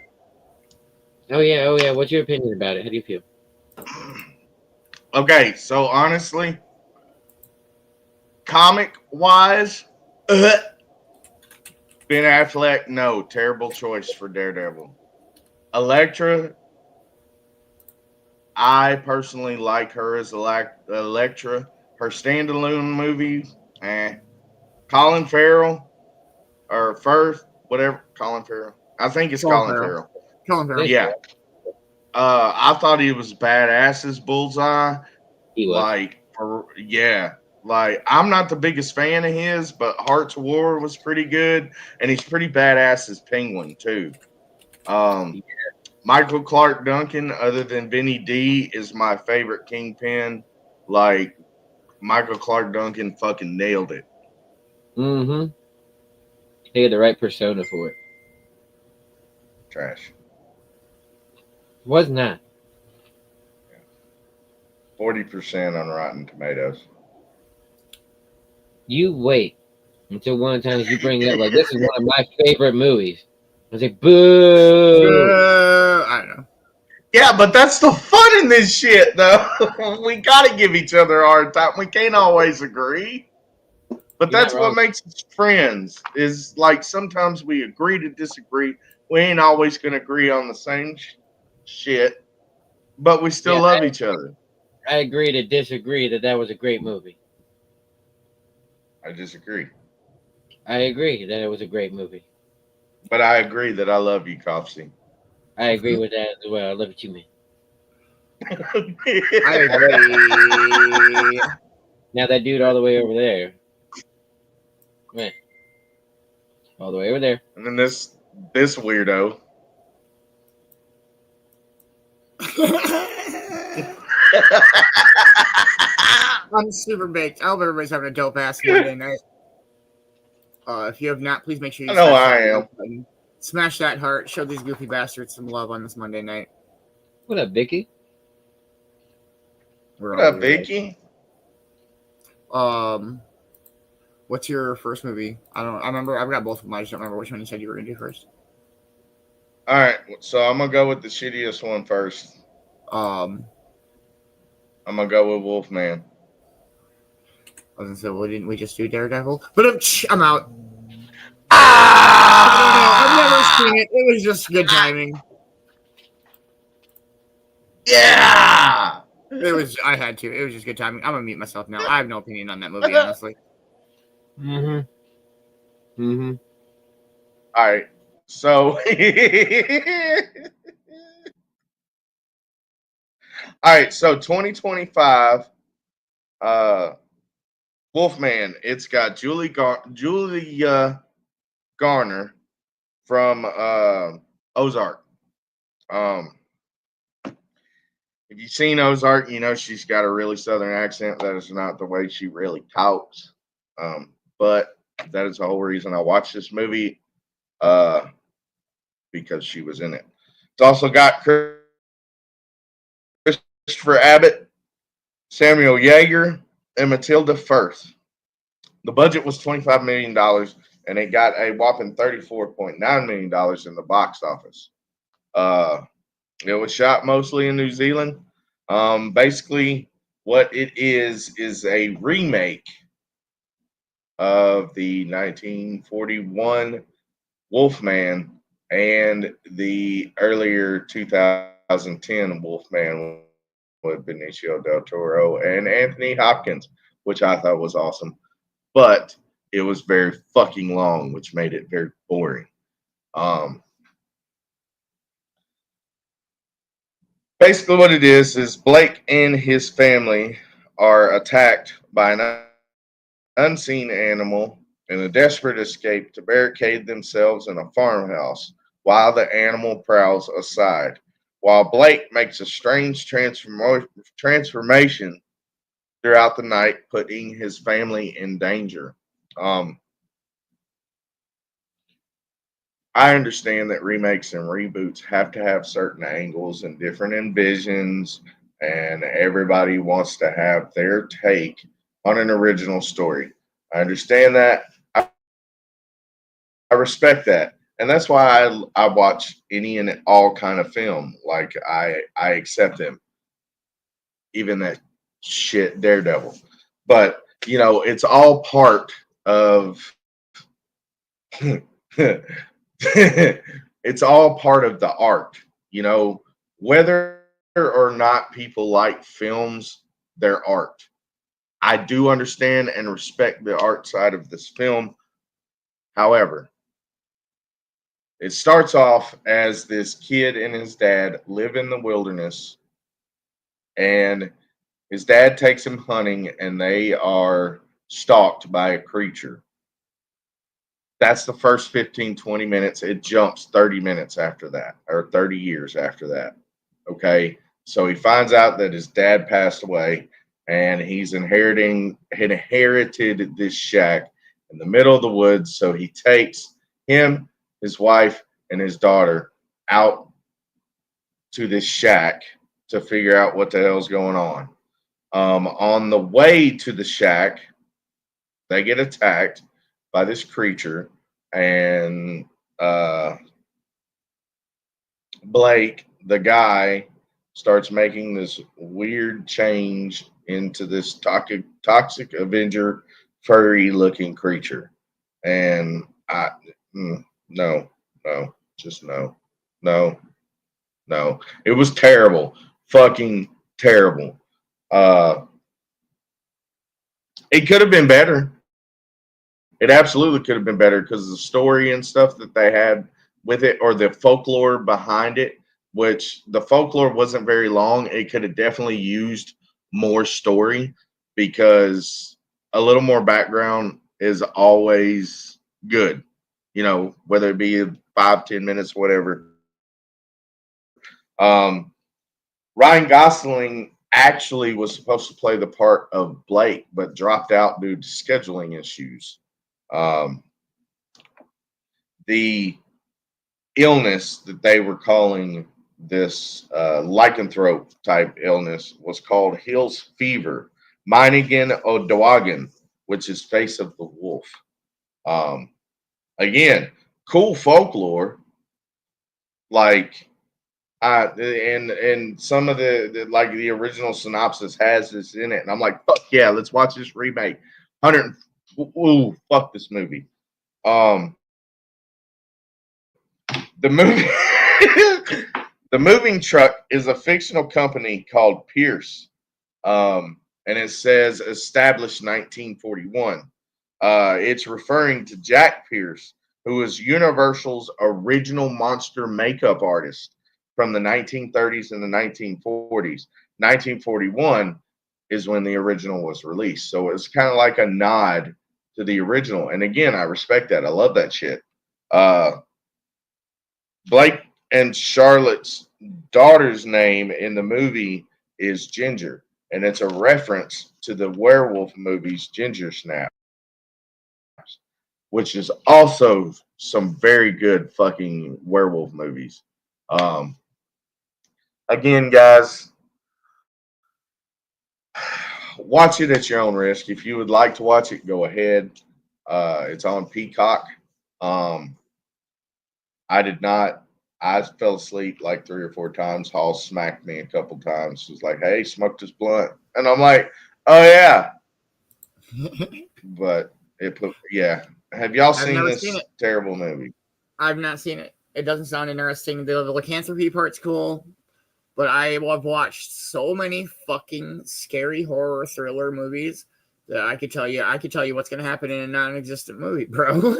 Oh yeah. What's your opinion about it? How do you feel? Okay, so honestly, comic wise, Ben Affleck, no, terrible choice for Daredevil. Elektra, I personally like her as Elektra. Her standalone movie, Colin Farrell or Firth, whatever. Colin Farrell. I think it's Colin Farrell. Colin Farrell. Yeah. I thought he was badass as Bullseye. He was. Like I'm not the biggest fan of his, but Hearts of War was pretty good, and he's pretty badass as Penguin too. Michael Clark Duncan, other than Vinny D, is my favorite Kingpin. Like Michael Clark Duncan fucking nailed it. Mm-hmm. He had the right persona for it. Trash. Was not. 40% on Rotten Tomatoes. You wait until one of the times you bring it up like this is one of my favorite movies. I was like, boo! I don't know. Yeah, but that's the fun in this shit, though. We gotta give each other a hard time. We can't always agree. But that's what makes us friends. Is like sometimes we agree to disagree. We ain't always gonna agree on the same shit, but we still love each other. I agree to disagree that was a great movie. I disagree. I agree that it was a great movie. But I agree that I love you, Coffsy. I agree with that as well. I love you, man. I agree. Now that dude all the way over there. Man, all the way over there. And then this weirdo. I'm super baked. I hope everybody's having a dope ass Monday night. If you have not, please make sure you I know smash I that am. like button. Smash that heart. Show these goofy bastards some love on this Monday night. What up, Vicky? We're What all up, here, Vicky? what's your first movie? I remember. I've got both of them. I just don't remember which one you said you were gonna do first. All right, so I'm gonna go with the shittiest one first. Um, I'm gonna go with Wolfman. I was gonna say, well, didn't we just do Daredevil? But I'm out. I don't know. I've never seen it. It was just good timing. Yeah. It was. I had to. It was just good timing. I'm gonna mute myself now. I have no opinion on that movie, honestly. Mm-hmm. Mm-hmm. All right. So, all right. So 2025, Wolfman. It's got Julia Garner from Ozark. If you've seen Ozark, you know she's got a really southern accent. That is not the way she really talks. But that is the whole reason I watched this movie, because she was in it. It's also got Christopher Abbott, Samuel Yeager, and Matilda Firth. The budget was $25 million, and it got a whopping $34.9 million in the box office. It was shot mostly in New Zealand. Basically, what it is a remake of the 1941 Wolfman and the earlier 2010 Wolfman with Benicio del Toro and Anthony Hopkins, which I thought was awesome. But it was very fucking long, which made it very boring. Basically, what it is Blake and his family are attacked by an unseen animal in a desperate escape to barricade themselves in a farmhouse while the animal prowls aside. While Blake makes a strange transformation throughout the night, putting his family in danger. Um, I understand that remakes and reboots have to have certain angles and different envisions, and everybody wants to have their take on an original story. I understand that. I respect that, and that's why I watch any and all kind of film. Like I accept them, even that shit Daredevil. But you know, it's all part of. It's all part of the art. You know, whether or not people like films, they're art. I do understand and respect the art side of this film. However, it starts off as this kid and his dad live in the wilderness, and his dad takes him hunting, and they are stalked by a creature. That's the first 15, 20 minutes. It jumps 30 minutes after that, or 30 years after that. Okay. So he finds out that his dad passed away, and he's inherited this shack in the middle of the woods. So he takes him, his wife, and his daughter out to this shack to figure out what the hell's going on. On the way to the shack, they get attacked by this creature, and Blake, the guy, starts making this weird change into this toxic Avenger, furry looking creature. And no, no, just no, no, no. It was terrible, fucking terrible. Uh, it could have been better. It absolutely could have been better because the story and stuff that they had with it, or the folklore behind it, which the folklore wasn't very long. It could have definitely used more story, because a little more background is always good, you know, whether it be 5-10 minutes, whatever. Ryan Gosling actually was supposed to play the part of Blake, but dropped out due to scheduling issues. Um, the illness that they were calling this lycanthrope type illness was called Hill's fever, Meinigen Odoagen, which is face of the wolf. Um, Again, cool folklore. Like, and some of like the original synopsis has this in it, and I'm like, fuck yeah, let's watch this remake. 100, ooh, fuck this movie. The movie, the moving truck is a fictional company called Pierce, and it says established 1941. It's referring to Jack Pierce, who was Universal's original monster makeup artist from the 1930s and the 1940s. 1941 is when the original was released. So it's kind of like a nod to the original. And again, I respect that. I love that shit. Blake and Charlotte's daughter's name in the movie is Ginger, and it's a reference to the werewolf movies Ginger Snaps, which is also some very good fucking werewolf movies. Again, guys, watch it at your own risk. If you would like to watch it, go ahead. It's on Peacock. I did not. I fell asleep like 3 or 4 times. Hall smacked me a couple times. She was like, "Hey, smoke this blunt," and I'm like, "Oh yeah." But yeah. Have y'all seen this terrible movie? I've not seen it. It doesn't sound interesting. The lycanthropy part's cool, but I've watched so many fucking scary horror thriller movies that I could tell you what's gonna happen in a non-existent movie, bro.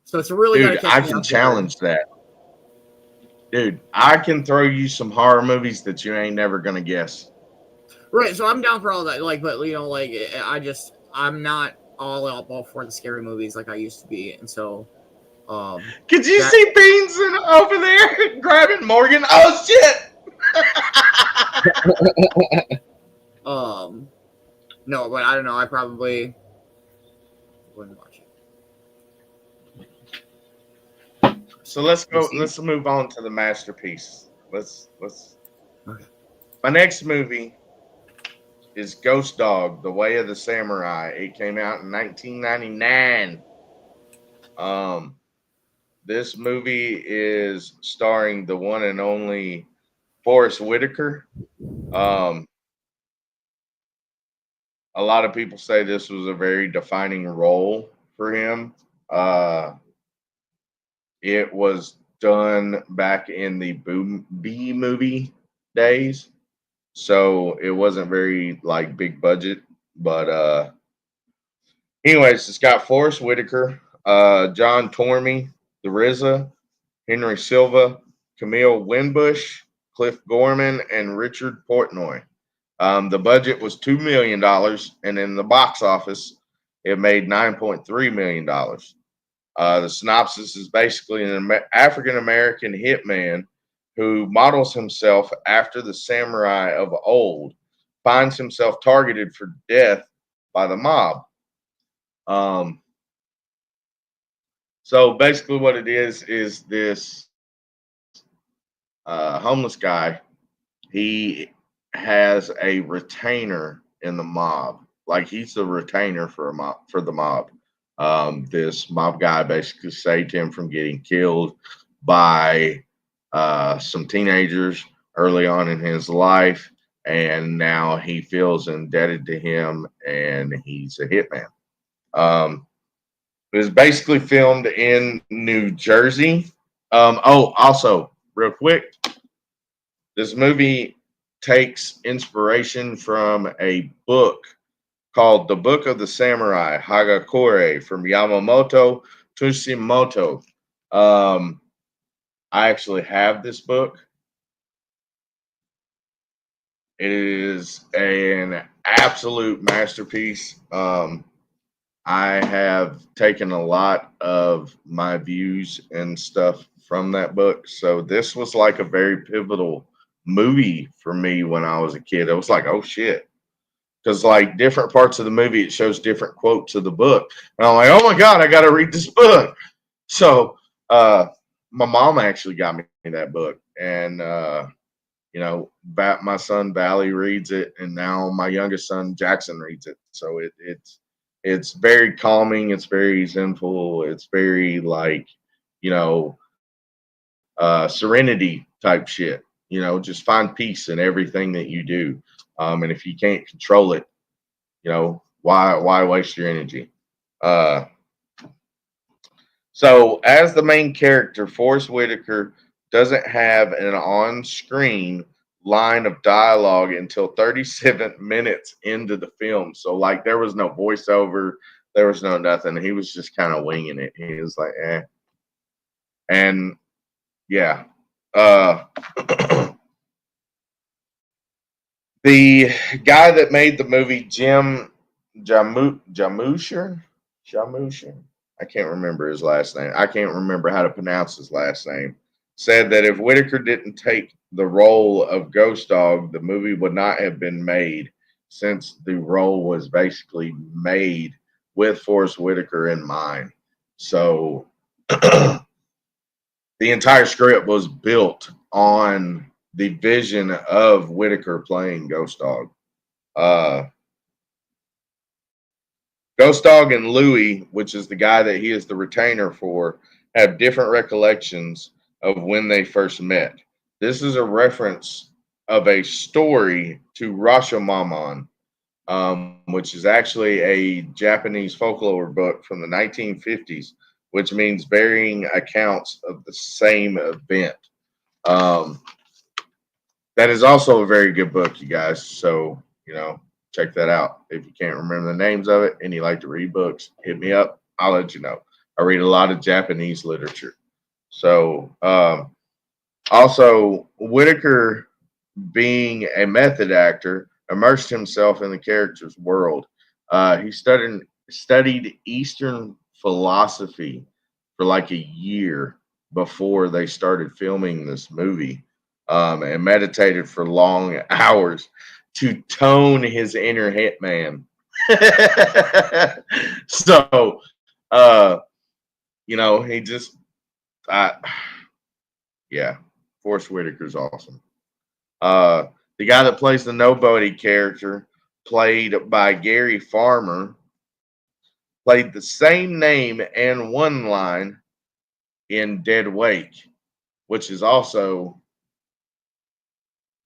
So it's really Dude, I can challenge that. Dude, I can throw you some horror movies that you ain't never gonna guess. Right, so I'm down for all that. Like, but you know, like I'm not all out for the scary movies like I used to be, and so. Could you see Beans over there grabbing Morgan? Oh shit! No, but I don't know. I probably wouldn't watch it. So let's go. Let's move on to the masterpiece. Let's. Okay. My next movie is Ghost Dog: The Way of the Samurai. It came out in 1999. This movie is starring the one and only Forrest Whitaker. A lot of people say this was a very defining role for him. It was done back in the B movie days, so it wasn't very like big budget. But anyways, it's got Forrest Whitaker, John Tormey, the RZA, Henry Silva, Camille Winbush, Cliff Gorman, and Richard Portnoy. The budget was $2 million, and in the box office, it made $9.3 million. The synopsis is basically an African-American hitman who models himself after the samurai of old, finds himself targeted for death by the mob. So basically what it is this homeless guy. He has a retainer in the mob. Like, he's the retainer for the mob. This mob guy basically saved him from getting killed by some teenagers early on in his life, and now he feels indebted to him, and he's a hitman. It was basically filmed in New Jersey. Also, real quick, this movie takes inspiration from a book called The Book of the Samurai Hagakure from Yamamoto Tushimoto. Um, I actually have this book. It is an absolute masterpiece. I have taken a lot of my views and stuff from that book. So this was like a very pivotal movie for me when I was a kid. I was like, oh shit. Because like different parts of the movie, it shows different quotes of the book. And I'm like, oh my God, I gotta read this book. So my mom actually got me that book. And my son Valley reads it, and now my youngest son Jackson reads it. So it's very calming. It's very zenful. It's very like you know serenity type shit. Just find peace in everything that you do. And if you can't control it, why waste your energy? Uh, so as the main character, Forrest Whitaker doesn't have an on-screen line of dialogue until 37 minutes into the film. So like there was no voiceover, there was no nothing. He was just kind of winging it. He was like, eh. And yeah. Uh the guy that made the movie, Jim Jamusher, I can't remember his last name. I can't remember how to pronounce his last name. Said that if Whitaker didn't take the role of Ghost Dog, the movie would not have been made, since the role was basically made with Forrest Whitaker in mind. So the entire script was built on the vision of Whitaker playing Ghost Dog. Uh, Ghost Dog and Louie, which is the guy that he is the retainer for, have different recollections of when they first met. This is a reference of a story to Rashomon, which is actually a Japanese folklore book from the 1950s, which means varying accounts of the same event. Um, that is also a very good book, you guys. So, check that out. If you can't remember the names of it and you like to read books, hit me up. I'll let you know. I read a lot of Japanese literature. So, also, Whitaker, being a method actor, immersed himself in the character's world. He studied Eastern philosophy for like a year before they started filming this movie, and meditated for long hours to tone his inner hitman. So, he just, I, yeah, Forrest Whitaker's awesome. The guy that plays the nobody character, played by Gary Farmer, played the same name and one line in Dead Wake, which is also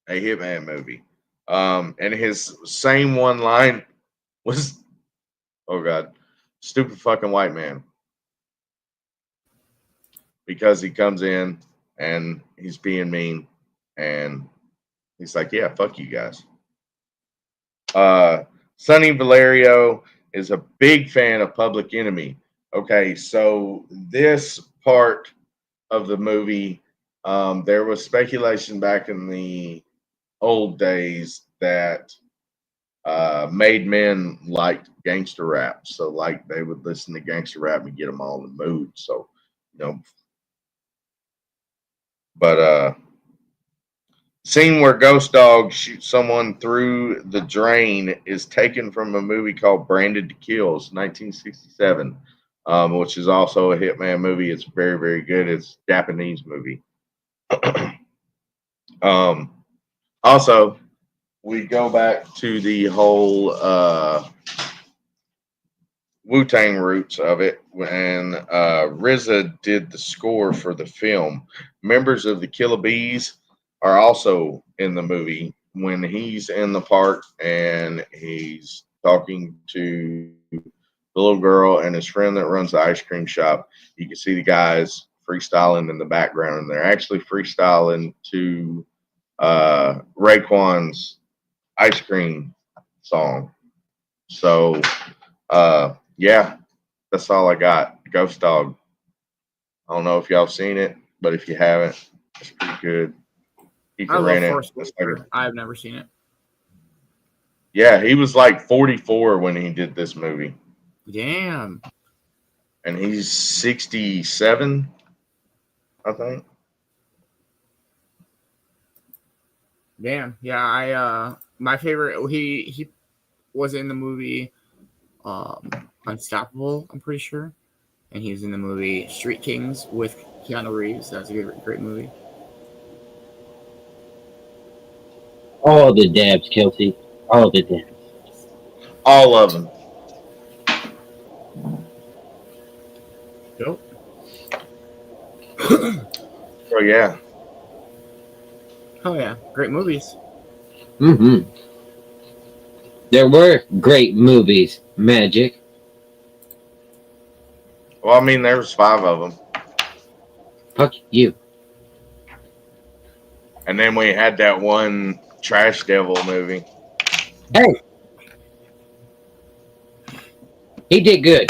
a Hitman movie. And his same one line was, oh God, stupid fucking white man. Because he comes in and he's being mean and he's like, yeah, fuck you guys. Sonny Valerio is a big fan of Public Enemy. Okay, so this part of the movie, there was speculation back in the old days that made men liked gangster rap. So, like, they would listen to gangster rap and get them all in the mood. So, but scene where Ghost Dog shoots someone through the drain is taken from a movie called Branded to Kills, 1967, which is also a Hitman movie. It's very, very good. It's a Japanese movie. Also, we go back to the whole Wu-Tang roots of it, and RZA did the score for the film. Members of the Killer Bees are also in the movie. When he's in the park and he's talking to the little girl and his friend that runs the ice cream shop, you can see the guys freestyling in the background, and they're actually freestyling to Raekwon's ice cream song. So, yeah, that's all I got. Ghost Dog. I don't know if y'all seen it, but if you haven't, it's pretty good. You I can love rent it. Forrest It's Whitaker. like I've never seen it. yeah, he was like 44 when he did this movie, Damn. and he's 67, I think. Damn. Yeah, I my favorite he was in the movie Unstoppable, I'm pretty sure. And he was in the movie Street Kings with Keanu Reeves. That's a great movie. All the dabs, Kelsey. All the dabs. All of them. Yep. So yeah. Oh yeah, great movies. Mm-hmm. There were great movies, Magik. Well, I mean, there's 5 of them, Fuck you. and then we had that one Trash Devil movie. Hey, he did good.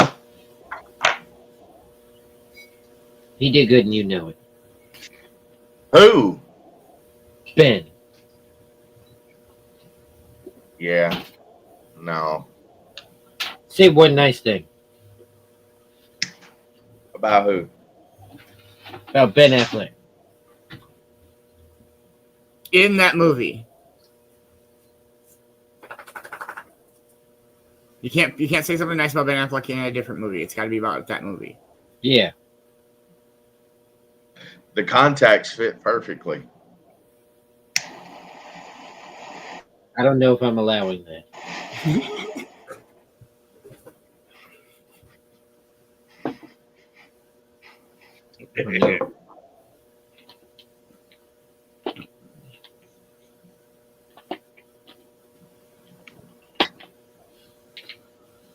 He did good, and you know it. Who? Ben. Yeah. No. Say one nice thing About who? about Ben Affleck. In that movie. You can't say something nice about Ben Affleck in a different movie. It's got to be about that movie. Yeah. The contacts fit perfectly. I don't know if I'm allowing that.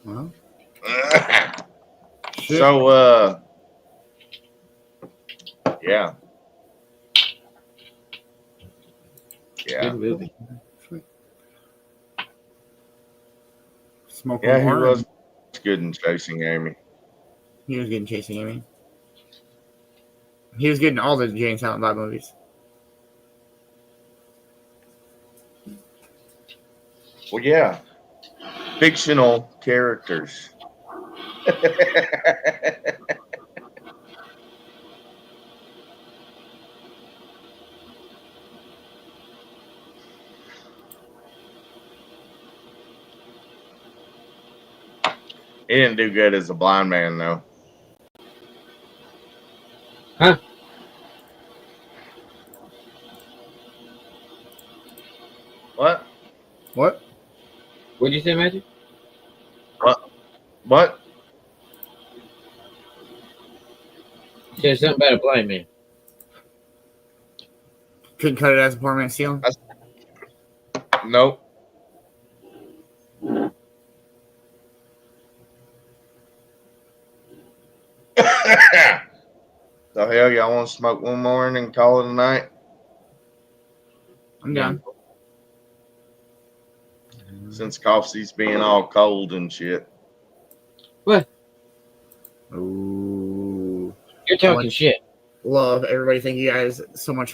Well, so yeah. Yeah. Good movie. Smoke Yeah, he more. was good in Chasing Amy. He was good in Chasing Amy. He was good in all the Jay and Silent Bob movies. Well, yeah. Fictional characters. He didn't do good as a blind man, though. Huh? What? What? What'd you say, Magic? What? Said something about a blind man. Couldn't cut it as a poor man's stealing. Nope. So hell, y'all want to smoke one more and then call it a night? I'm down. Since Coffee's being all cold and shit. What? Ooh. You're talking shit. Love everybody. Thank you guys so much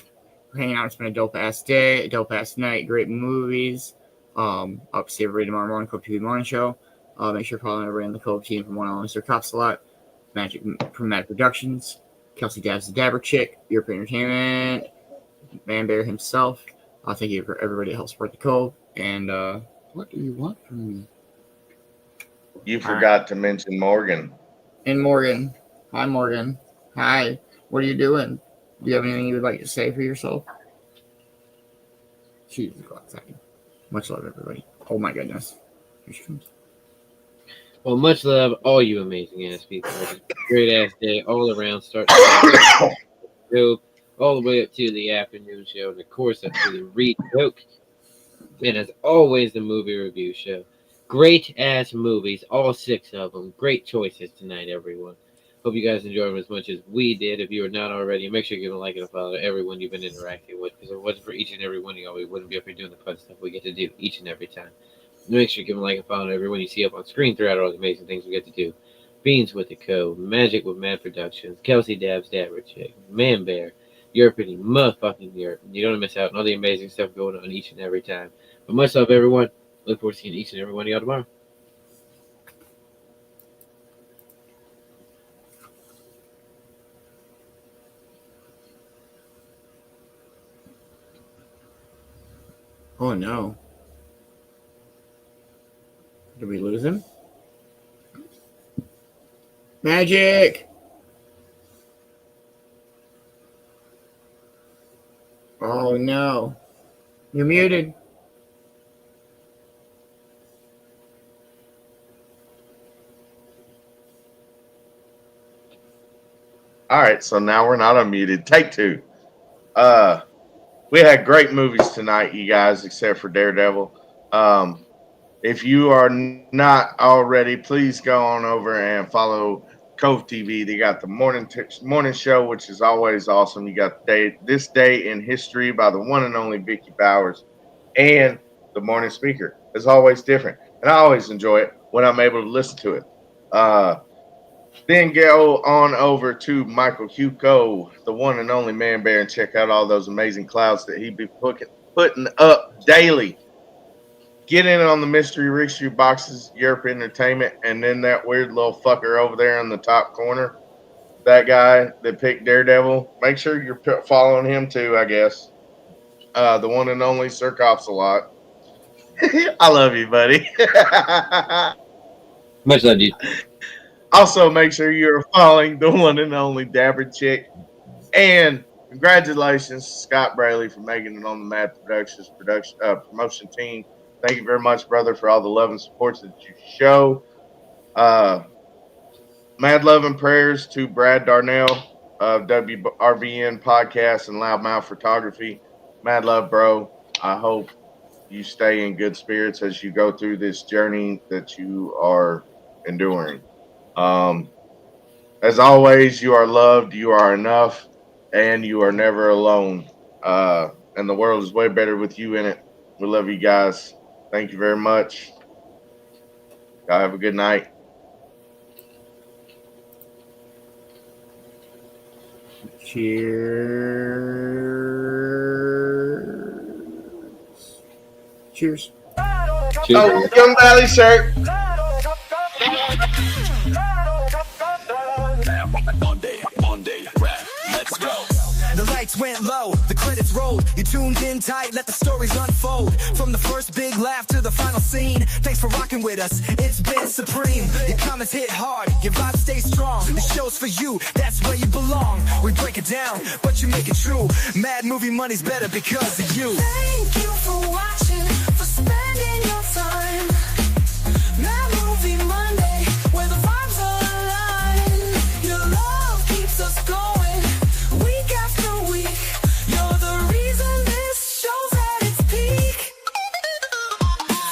for hanging out. It's been a dope ass day, a dope ass night, great movies. I'll see everybody tomorrow morning, Cove TV Morning Show. Make sure to follow everybody in the Cove team from one on Sir Coughs Alot, Magik from M.A.D Productions, Kelsey Dabs the Dabber Chick, European Entertainment, Man Bear himself. Thank you for everybody that helps support the Cove. And what do you want from me? You forgot to mention Morgan. And Morgan. Hi, Morgan. Hi. What are you doing? Do you have anything you would like to say for yourself? Jesus God, much love, everybody. Oh my goodness. Here she comes. Well, much love, all you amazing ass people. Great ass day all around. Start to go all the way up to the afternoon show, and of course up to the Read Joke. And as always, the movie review show. Great ass movies, all 6 of them. Great choices tonight, everyone. Hope you guys enjoyed them as much as we did. If you are not already, make sure you give a like and a follow to everyone you've been interacting with. Because if it wasn't for each and every one of y'all, we wouldn't be up here doing the fun stuff we get to do each and every time. Make sure you give a like and follow to everyone you see up on screen throughout all the amazing things we get to do. Beans with the Code, Magic with Mad Productions, Kelsey Dabs Dabber Chick, Man Bear, Europe in motherfucking Europe. You don't want to miss out on all the amazing stuff going on each and every time. But much love, everyone. Look forward to seeing each and every one of y'all tomorrow. Oh no. Did we lose him? Magic! Oh no. You're muted. All right, so now we're not unmuted. Take two. We had great movies tonight, you guys, except for Daredevil. If you are not already, please go on over and follow Cove TV. They got the morning show, which is always awesome. You got This Day in History by the one and only Vicky Bowers, and the morning speaker is always different, and I always enjoy it when I'm able to listen to it. Then go on over to Michael Hugo, the one and only Man Bear, and check out all those amazing clouds that he be putting up daily. Get in on the Mystery Rick boxes, Europe Entertainment, and then that weird little fucker over there in the top corner, that guy that picked Daredevil. Make sure you're following him too, I guess. The one and only Sir Coughs Alot. I love you, buddy. Much love, dude. Also, make sure you're following the one and only Dabber Chick. And congratulations, Scott Braley, for making it on the M.A.D Productions promotion team. Thank you very much, brother, for all the love and support that you show. Mad love and prayers to Brad Darnell of WRVN Podcast and Loudmouth Photography. Mad love, bro. I hope you stay in good spirits as you go through this journey that you are enduring. As always, you are loved, you are enough, and you are never alone. And the world is way better with you in it. We love you guys. Thank you very much. Y'all have a good night. Cheers. Cheers. Oh, Young Valley shirt. Monday, rap. Let's go. The lights went low, the credits rolled. You tuned in tight, let the stories unfold. From the first big laugh to the final scene. Thanks for rocking with us, it's been supreme. Your comments hit hard, your vibe stays strong. The show's for you, that's where you belong. We break it down, but you make it true. Mad movie money's better because of you. Thank you for watching, for spending your time. Mad Movie Monday, where the vibes align. Your love keeps us going, week after week. You're the reason this show's at its peak.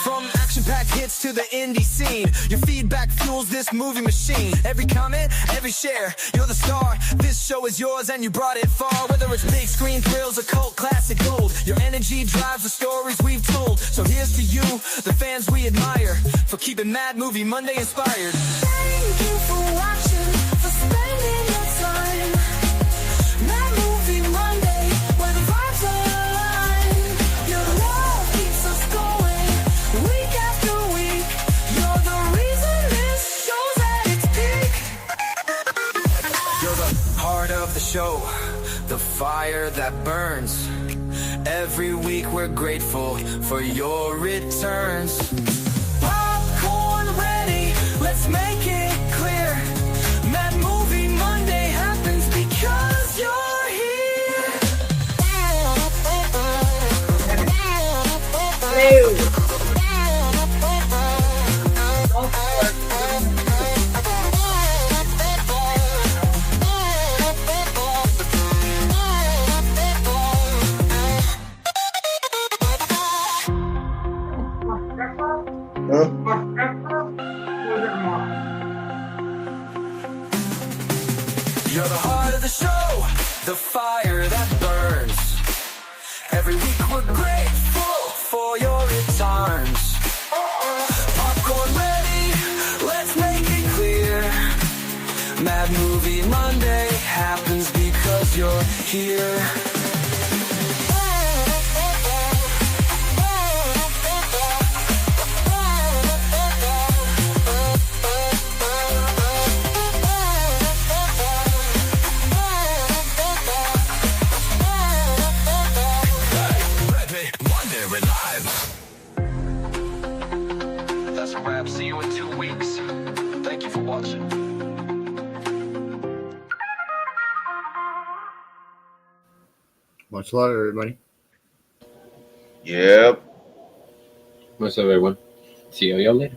From action-packed hits to the indie scene, your feedback fuels this movie machine. Every comment, every share, you're the star. This show is yours and you brought it far. Whether it's big screen thrills or cult classic gold, your energy drives the stories we've told. So here's to you, the fans we admire, for keeping Mad Movie Monday inspired. Thank you for watching, for spending your time. Mad Movie Monday, where the vibes align. Your love keeps us going, week after week. You're the reason this show's at its peak. You're the heart of the show, the fire that burns. Every week we're grateful for your returns. Popcorn ready, let's make it clear. Mad Movie Monday happens because you're here. You're the heart of the show, the fire that burns. Every week we're grateful for your returns. Popcorn ready, let's make it clear. one day happens because you're here. That's a wrap. See you in 2 weeks. Thank you for watching. Much love, everybody. Yep. What's up, everyone? See y'all later.